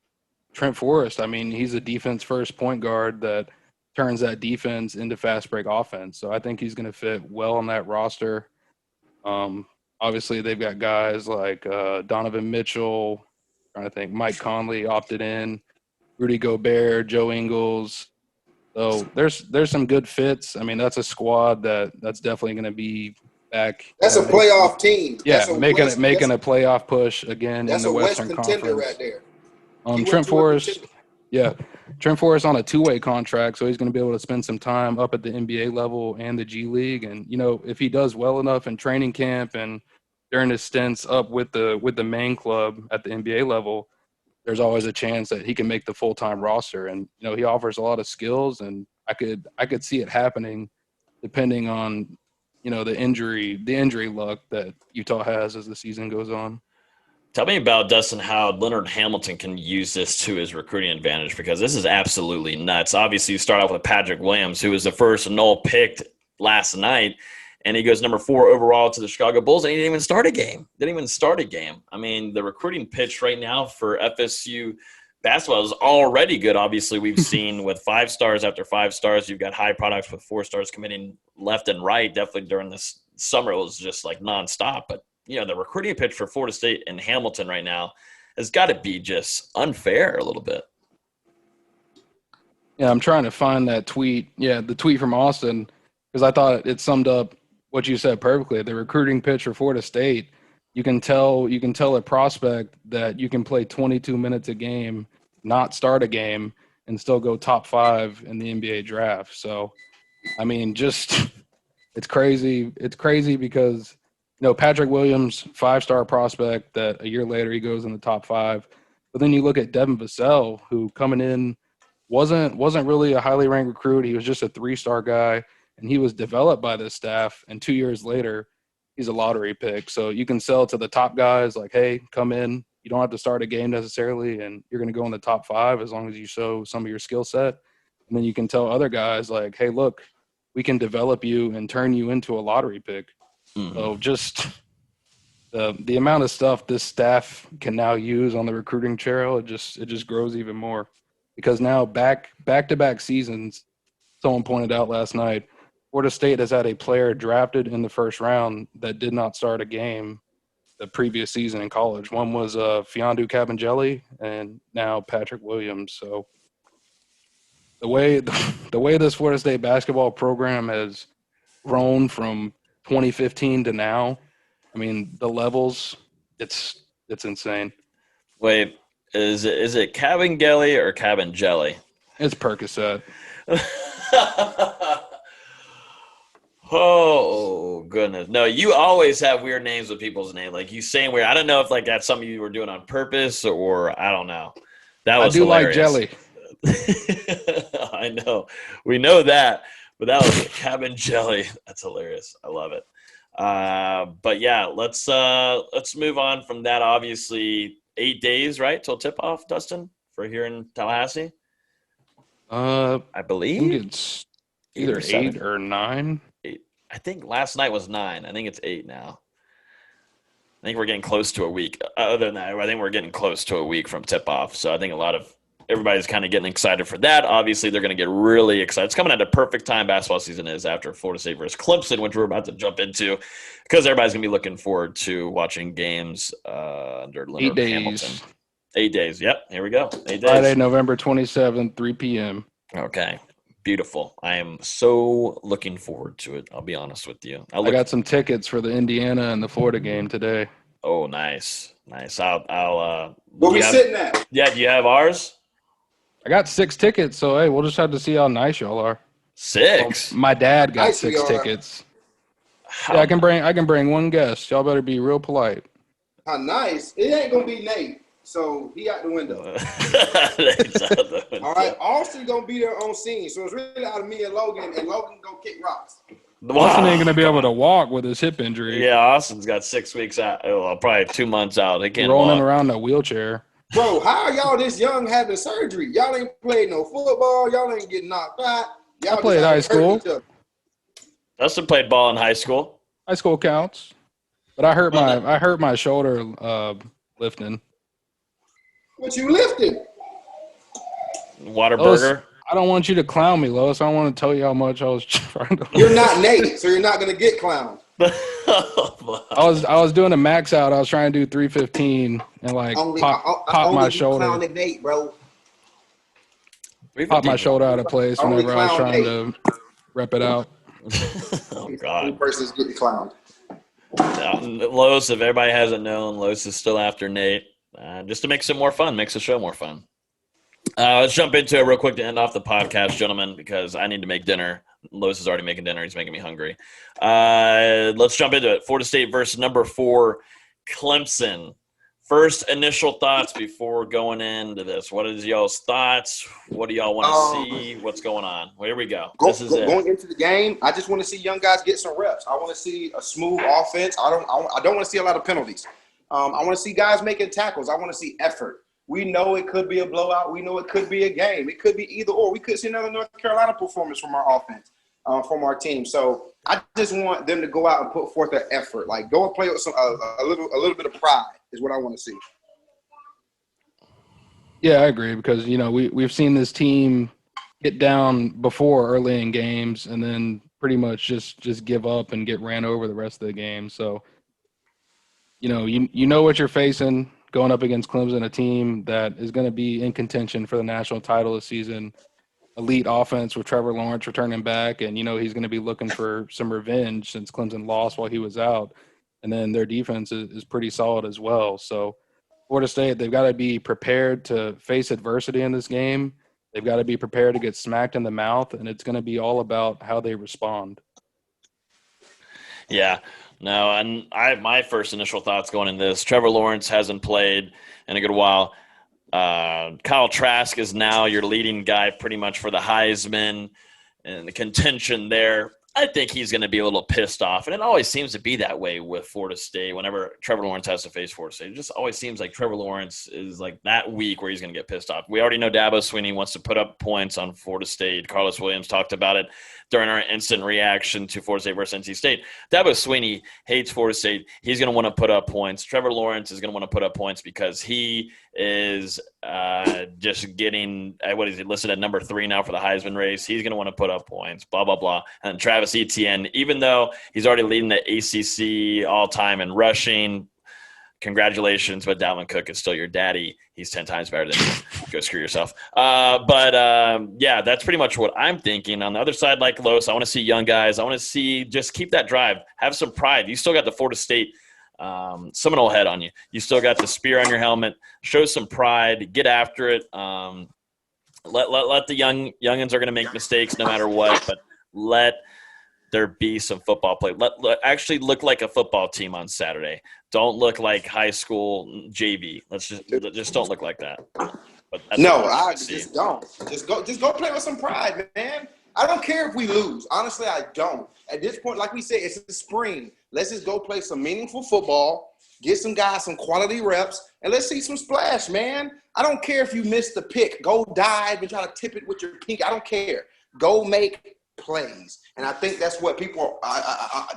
H: Trent Forrest, he's a defense-first point guard that turns that defense into fast-break offense. So I think he's going to fit well on that roster. Obviously, they've got guys like Donovan Mitchell, trying to think, Mike Conley opted in, Rudy Gobert, Joe Ingles. So there's some good fits. That's a squad that's definitely going to be back.
I: That's a playoff team.
H: Yeah, making a playoff push again in the Western Conference. That's a West contender right there. Trent Forrest on a 2-way contract, so he's going to be able to spend some time up at the NBA level and the G League. And if he does well enough in training camp and during his stints up with the main club at the NBA level, there's always a chance that he can make the full-time roster. And he offers a lot of skills, and I could see it happening depending on the injury luck that Utah has as the season goes on.
G: Tell me about, Dustin, how Leonard Hamilton can use this to his recruiting advantage, because this is absolutely nuts. Obviously, you start off with Patrick Williams, who was the first Knoll picked, last night. And he goes number 4 overall to the Chicago Bulls, and he didn't even start a game. I mean, the recruiting pitch right now for FSU basketball is already good. Obviously, we've seen with 5 stars after 5 stars. You've got high products with 4 stars committing left and right. Definitely during this summer, it was just like nonstop. But, the recruiting pitch for Florida State and Hamilton right now has got to be just unfair a little bit.
H: Yeah, I'm trying to find that tweet. Yeah, the tweet from Austin, because I thought it summed up what you said perfectly. The recruiting pitch for Florida State, you can tell a prospect that you can play 22 minutes a game, not start a game, and still go top 5 in the NBA draft. So, I mean, it's crazy. It's crazy because, Patrick Williams, 5-star prospect that a year later he goes in the top 5. But then you look at Devin Vassell, who coming in wasn't really a highly ranked recruit. He was just a 3-star guy. And he was developed by this staff, and 2 years later, he's a lottery pick. So you can sell to the top guys like, hey, come in. You don't have to start a game necessarily, and you're going to go in the top 5 as long as you show some of your skill set. And then you can tell other guys like, hey, look, we can develop you and turn you into a lottery pick. Mm-hmm. So just the amount of stuff this staff can now use on the recruiting trail, it just grows even more. Because now back-to-back seasons, someone pointed out last night, Florida State has had a player drafted in the first round that did not start a game the previous season in college. One was Fiondu Kabengele, and now Patrick Williams. So the way this Florida State basketball program has grown from 2015 to now, I mean, the levels, it's insane.
G: Wait, is it Kabengele or Kabengele?
H: It's Percocet.
G: Oh, goodness. No, you always have weird names with people's names. Like you saying weird. I don't know if like that's something you were doing on purpose or I don't know. That was hilarious.
H: Like jelly.
G: I know. We know that. But that was cabin jelly. That's hilarious. I love it. But yeah, let's move on from that. Obviously, 8 days, right, till tip-off, Dustin, for here in Tallahassee? I believe.
H: I think it's either 8 or 9.
G: I think last night was 9. I think it's 8 now. I think we're getting close to a week. Other than that, I think we're getting close to a week from tip-off. So I think everybody's kind of getting excited for that. Obviously, they're going to get really excited. It's coming at a perfect time basketball season is after Florida State versus Clemson, which we're about to jump into because everybody's going to be looking forward to watching games under Leonard
H: 8 days.
G: Hamilton. 8 days. Yep. Here we go. 8 days.
H: Friday, November 27th, 3 p.m.
G: Okay. Beautiful. I am so looking forward to it. I'll be honest with you.
H: I got some tickets for the Indiana and the Florida game today.
G: Oh, nice. I'll
I: where we sitting at?
G: Yeah, do you have ours?
H: I got 6 tickets, so hey, we'll just have to see how nice y'all are.
G: 6?
H: Well, my dad got 6 tickets. Yeah, I can bring one guest. Y'all better be real polite.
I: How nice. It ain't gonna be Nate. So he out the window. All right, Austin gonna be there on scene. So it's really out of me and Logan gonna kick rocks.
H: Austin ain't gonna be able to walk with his hip injury.
G: Yeah, Austin's got 6 weeks out. Well, probably 2 months out. He can't
H: rolling
G: walk.
H: around in a wheelchair.
I: Bro, how are y'all this young having surgery? Y'all ain't played no football. Y'all ain't getting knocked out. Y'all
H: I played high school.
G: Dustin played ball in high school.
H: High school counts, but I hurt my shoulder lifting.
I: What you lifted?
G: Whataburger.
H: I don't want you to clown me, Lois. I don't want to tell you how much I was trying to.
I: You're not Nate, so you're not gonna get clowned.
H: I was doing a max out. I was trying to do 315 and like pop my shoulder.
I: Clowning Nate, bro.
H: Pop my shoulder out of place whenever I was trying to rep it out.
G: Oh God.
I: Person's getting clowned.
G: Lois, if everybody hasn't known, Lois is still after Nate. Just to make it more fun, makes the show more fun. Let's jump into it real quick to end off the podcast, gentlemen, because I need to make dinner. Lois is already making dinner. He's making me hungry. Let's jump into it. Florida State versus number 4, Clemson. First initial thoughts before going into this. What is y'all's thoughts? What do y'all want to see? What's going on? Well, here we go.
I: Going into the game, I just want to see young guys get some reps. I want to see a smooth offense. I don't want to see a lot of penalties. I want to see guys making tackles. I want to see effort. We know it could be a blowout. We know it could be a game. It could be either or. We could see another North Carolina performance from our offense. from our team. So I just want them to go out and put forth an effort. Like, go and play with a little bit of pride is what I want to see.
H: Yeah, I agree because, we've seen this team get down before early in games and then pretty much just give up and get ran over the rest of the game. So, you know what you're facing going up against Clemson, a team that is going to be in contention for the national title this season. Elite offense with Trevor Lawrence returning back, and he's going to be looking for some revenge since Clemson lost while he was out. And then their defense is pretty solid as well. So Florida State, they've got to be prepared to face adversity in this game. They've got to be prepared to get smacked in the mouth, and it's going to be all about how they respond.
G: Yeah. No, and my first initial thoughts going into this, Trevor Lawrence hasn't played in a good while. Kyle Trask is now your leading guy pretty much for the Heisman, and the contention there. I think he's going to be a little pissed off, and it always seems to be that way with Florida State. Whenever Trevor Lawrence has to face Florida State, it just always seems like Trevor Lawrence is like that week where he's going to get pissed off. We already know Dabo Swinney wants to put up points on Florida State. Karlos Williams talked about it during our instant reaction to Florida State versus NC State. Dabo Swinney hates Florida State. He's going to want to put up points. Trevor Lawrence is going to want to put up points because he is just getting what is he listed at number 3 now for the Heisman race. He's going to want to put up points, blah, blah, blah. And Travis Etienne, even though he's already leading the ACC all-time in rushing, congratulations, but Dalvin Cook is still your daddy. He's 10 times better than you. Go screw yourself. Yeah, that's pretty much what I'm thinking. On the other side, like Los, I want to see young guys. I want to see just keep that drive. Have some pride. You still got the Florida State Seminole head on you. You still got the spear on your helmet. Show some pride. Get after it. Let the youngins are going to make mistakes no matter what, but let there be some football play. Actually look like a football team on Saturday. Don't look like high school JV. Let's just don't look like that. But
I: I just don't. Just go play with some pride, man. I don't care if we lose. Honestly, I don't. At this point, like we said, it's the spring. Let's just go play some meaningful football, get some guys some quality reps, and let's see some splash, man. I don't care if you missed the pick. Go dive and try to tip it with your pinky. I don't care. Go make plays. And I think that's what people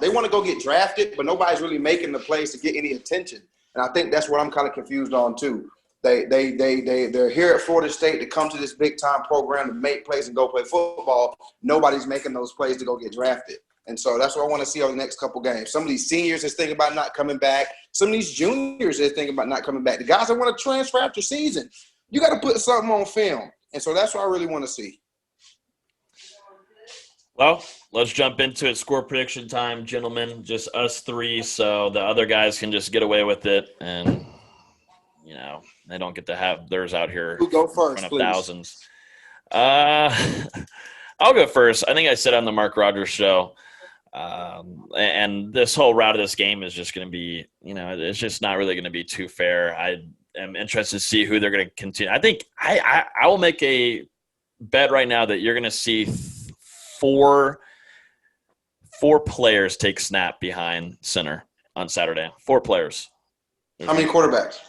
I: they want to go get drafted, but nobody's really making the plays to get any attention. And I think that's what I'm kind of confused on too. They're here at Florida State to come to this big time program to make plays and go play football. Nobody's making those plays to go get drafted. And so that's what I want to see on the next couple games. Some of these seniors is thinking about not coming back. Some of these juniors is thinking about not coming back. The guys that want to transfer after season, you got to put something on film. And so that's what I really want to see.
G: Well, let's jump into it. Score prediction time, gentlemen. Just us three, so the other guys can just get away with it, and they don't get to have theirs out here.
I: Who go first,
G: in front of
I: please?
G: Thousands. I'll go first. I think I said on the Mark Rogers show, and this whole route of this game is just going to be, it's just not really going to be too fair. I am interested to see who they're going to continue. I think I will make a bet right now that you're going to see four players take snap behind center on Saturday. 4 players.
I: How many quarterbacks?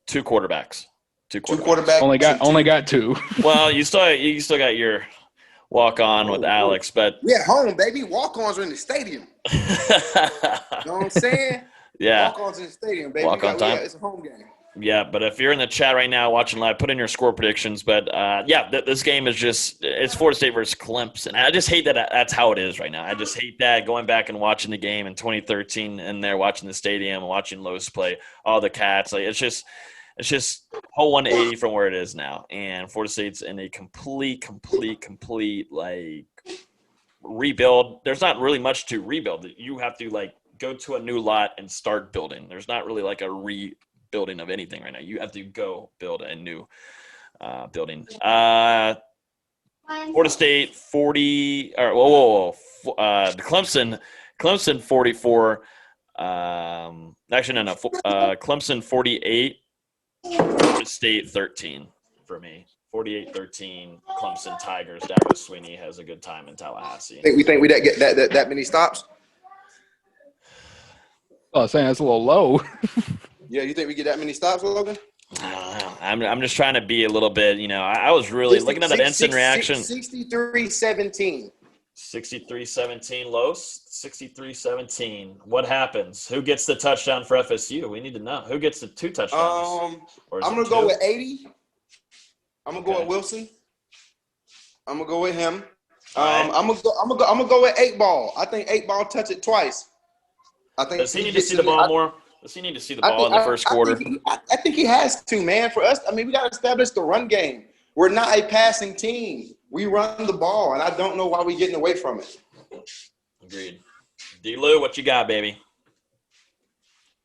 G: 2 quarterbacks. 2
I: quarterbacks.
H: Only got 2.
G: Well, you still got your walk on with Alex, but
I: yeah, home baby. Walk-ons are in the stadium. You know what I'm saying?
G: Yeah.
I: Walk-ons in the stadium, baby.
G: Walk-on time.
I: Yeah, it's a home game.
G: Yeah, but if you're in the chat right now watching live, put in your score predictions. But, this game is it's Florida State versus Clemson. I just hate that that's how it is right now. I just hate that going back and watching the game in 2013 and there watching the stadium and watching Los play all the Cats. Like, it's just whole 180 from where it is now. And Florida State's in a complete, like, rebuild. There's not really much to rebuild. You have to, like, go to a new lot and start building. There's not really, like, a rebuilding of anything right now. You have to go build a new building. Florida State 40 – or Clemson 44 Clemson 48 – Florida State 13 for me. 48-13. Clemson Tigers. Dabo Swinney has a good time in Tallahassee.
I: We think we get that many stops?
H: Oh, I was saying that's a little low.
I: Yeah, you think we get that many stops, Logan?
G: I'm just trying to be a little bit, I was really looking at that instant reaction.
I: 63-17.
G: 63-17 Los, 63-17. What happens? Who gets the touchdown for FSU? We need to know. Who gets the 2 touchdowns?
I: I'm going to go with 80. I'm going to go with Wilson. I'm going to go with him.
G: Right.
I: I'm gonna go with 8 Ball. I think 8 Ball touched it twice. I think.
G: Does he need to see the ball more? Does he need to see the ball in the first quarter?
I: I think he has to, man. For us, I mean, we got to establish the run game. We're not a passing team. We run the ball, and I don't know why we're getting away from it.
G: Agreed. D-Lou, what you got, baby?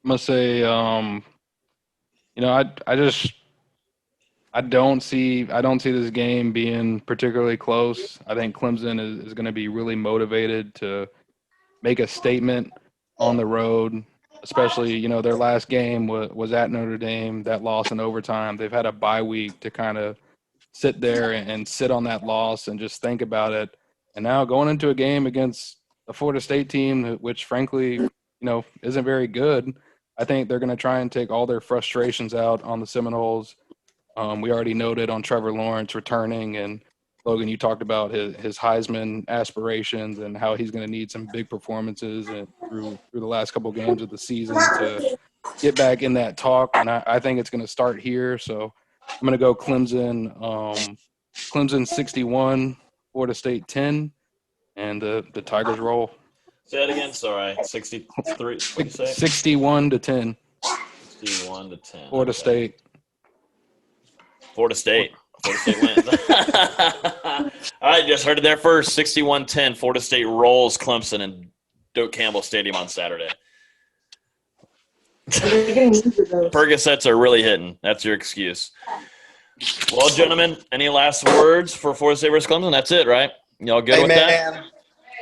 H: I'm gonna say, I don't see this game being particularly close. I think Clemson is going to be really motivated to make a statement on the road, especially, their last game was at Notre Dame, that loss in overtime. They've had a bye week to kind of sit there and sit on that loss and just think about it. And now going into a game against a Florida State team, which frankly, isn't very good, I think they're going to try and take all their frustrations out on the Seminoles. We already noted on Trevor Lawrence returning, and Logan, you talked about his Heisman aspirations and how he's going to need some big performances through the last couple games of the season to get back in that talk. And I think it's going to start here. So I'm going to go Clemson 61, Florida State 10, and the Tigers roll.
G: Say that again. Sorry, 63. What did you say?
H: 61-10.
G: 61-10.
H: Florida State.
G: Florida State wins. All right, just heard it there first. 61-10. Florida State rolls Clemson in Doak Campbell Stadium on Saturday. Percocets are really hitting. That's your excuse. Well, gentlemen, any last words for Florida State versus Clemson? That's it, right? Y'all good with that?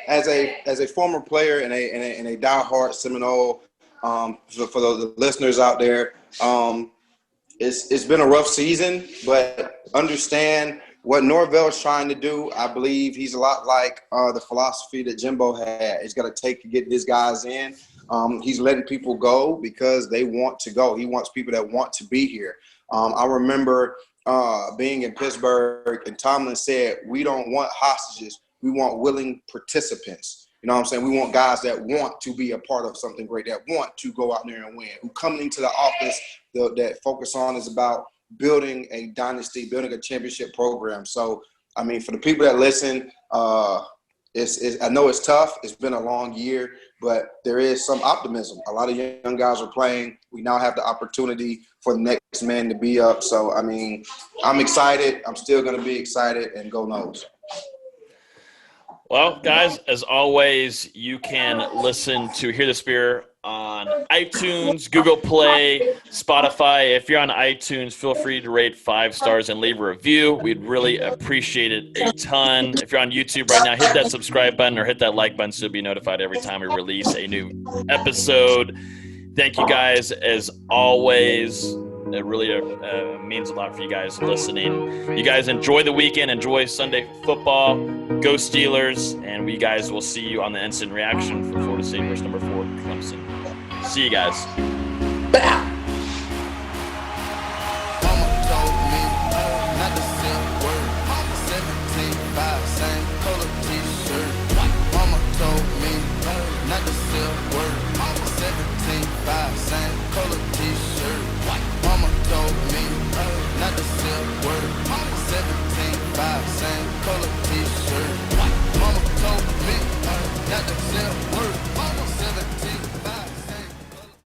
I: As a former player and a diehard Seminole, for those listeners out there, it's been a rough season, but understand what Norvell's trying to do. I believe he's a lot like the philosophy that Jimbo had. He's got to take to get these guys in. He's letting people go because they want to go. He wants people that want to be here. I remember being in Pittsburgh, and Tomlin said, we don't want hostages. We want willing participants. You know what I'm saying? We want guys that want to be a part of something great, that want to go out there and win, who come into the office that focus on is about building a dynasty, building a championship program. So, I mean, for the people that listen, I know it's tough. It's been a long year, but there is some optimism. A lot of young guys are playing. We now have the opportunity for the next man to be up. So, I mean, I'm excited. I'm still going to be excited, and go Noles.
G: Well, guys, as always, you can listen to Hear the Spear on iTunes, Google Play, Spotify. If you're on iTunes, feel free to rate 5 stars and leave a review. We'd really appreciate it a ton. If you're on YouTube right now, hit that subscribe button or hit that like button so you'll be notified every time we release a new episode. Thank you guys, as always. It really means a lot for you guys listening. You guys enjoy the weekend. Enjoy Sunday football. Go Steelers. And we guys will see you on the instant reaction for Florida State versus number 4 Clemson. See you guys.
I: Bow.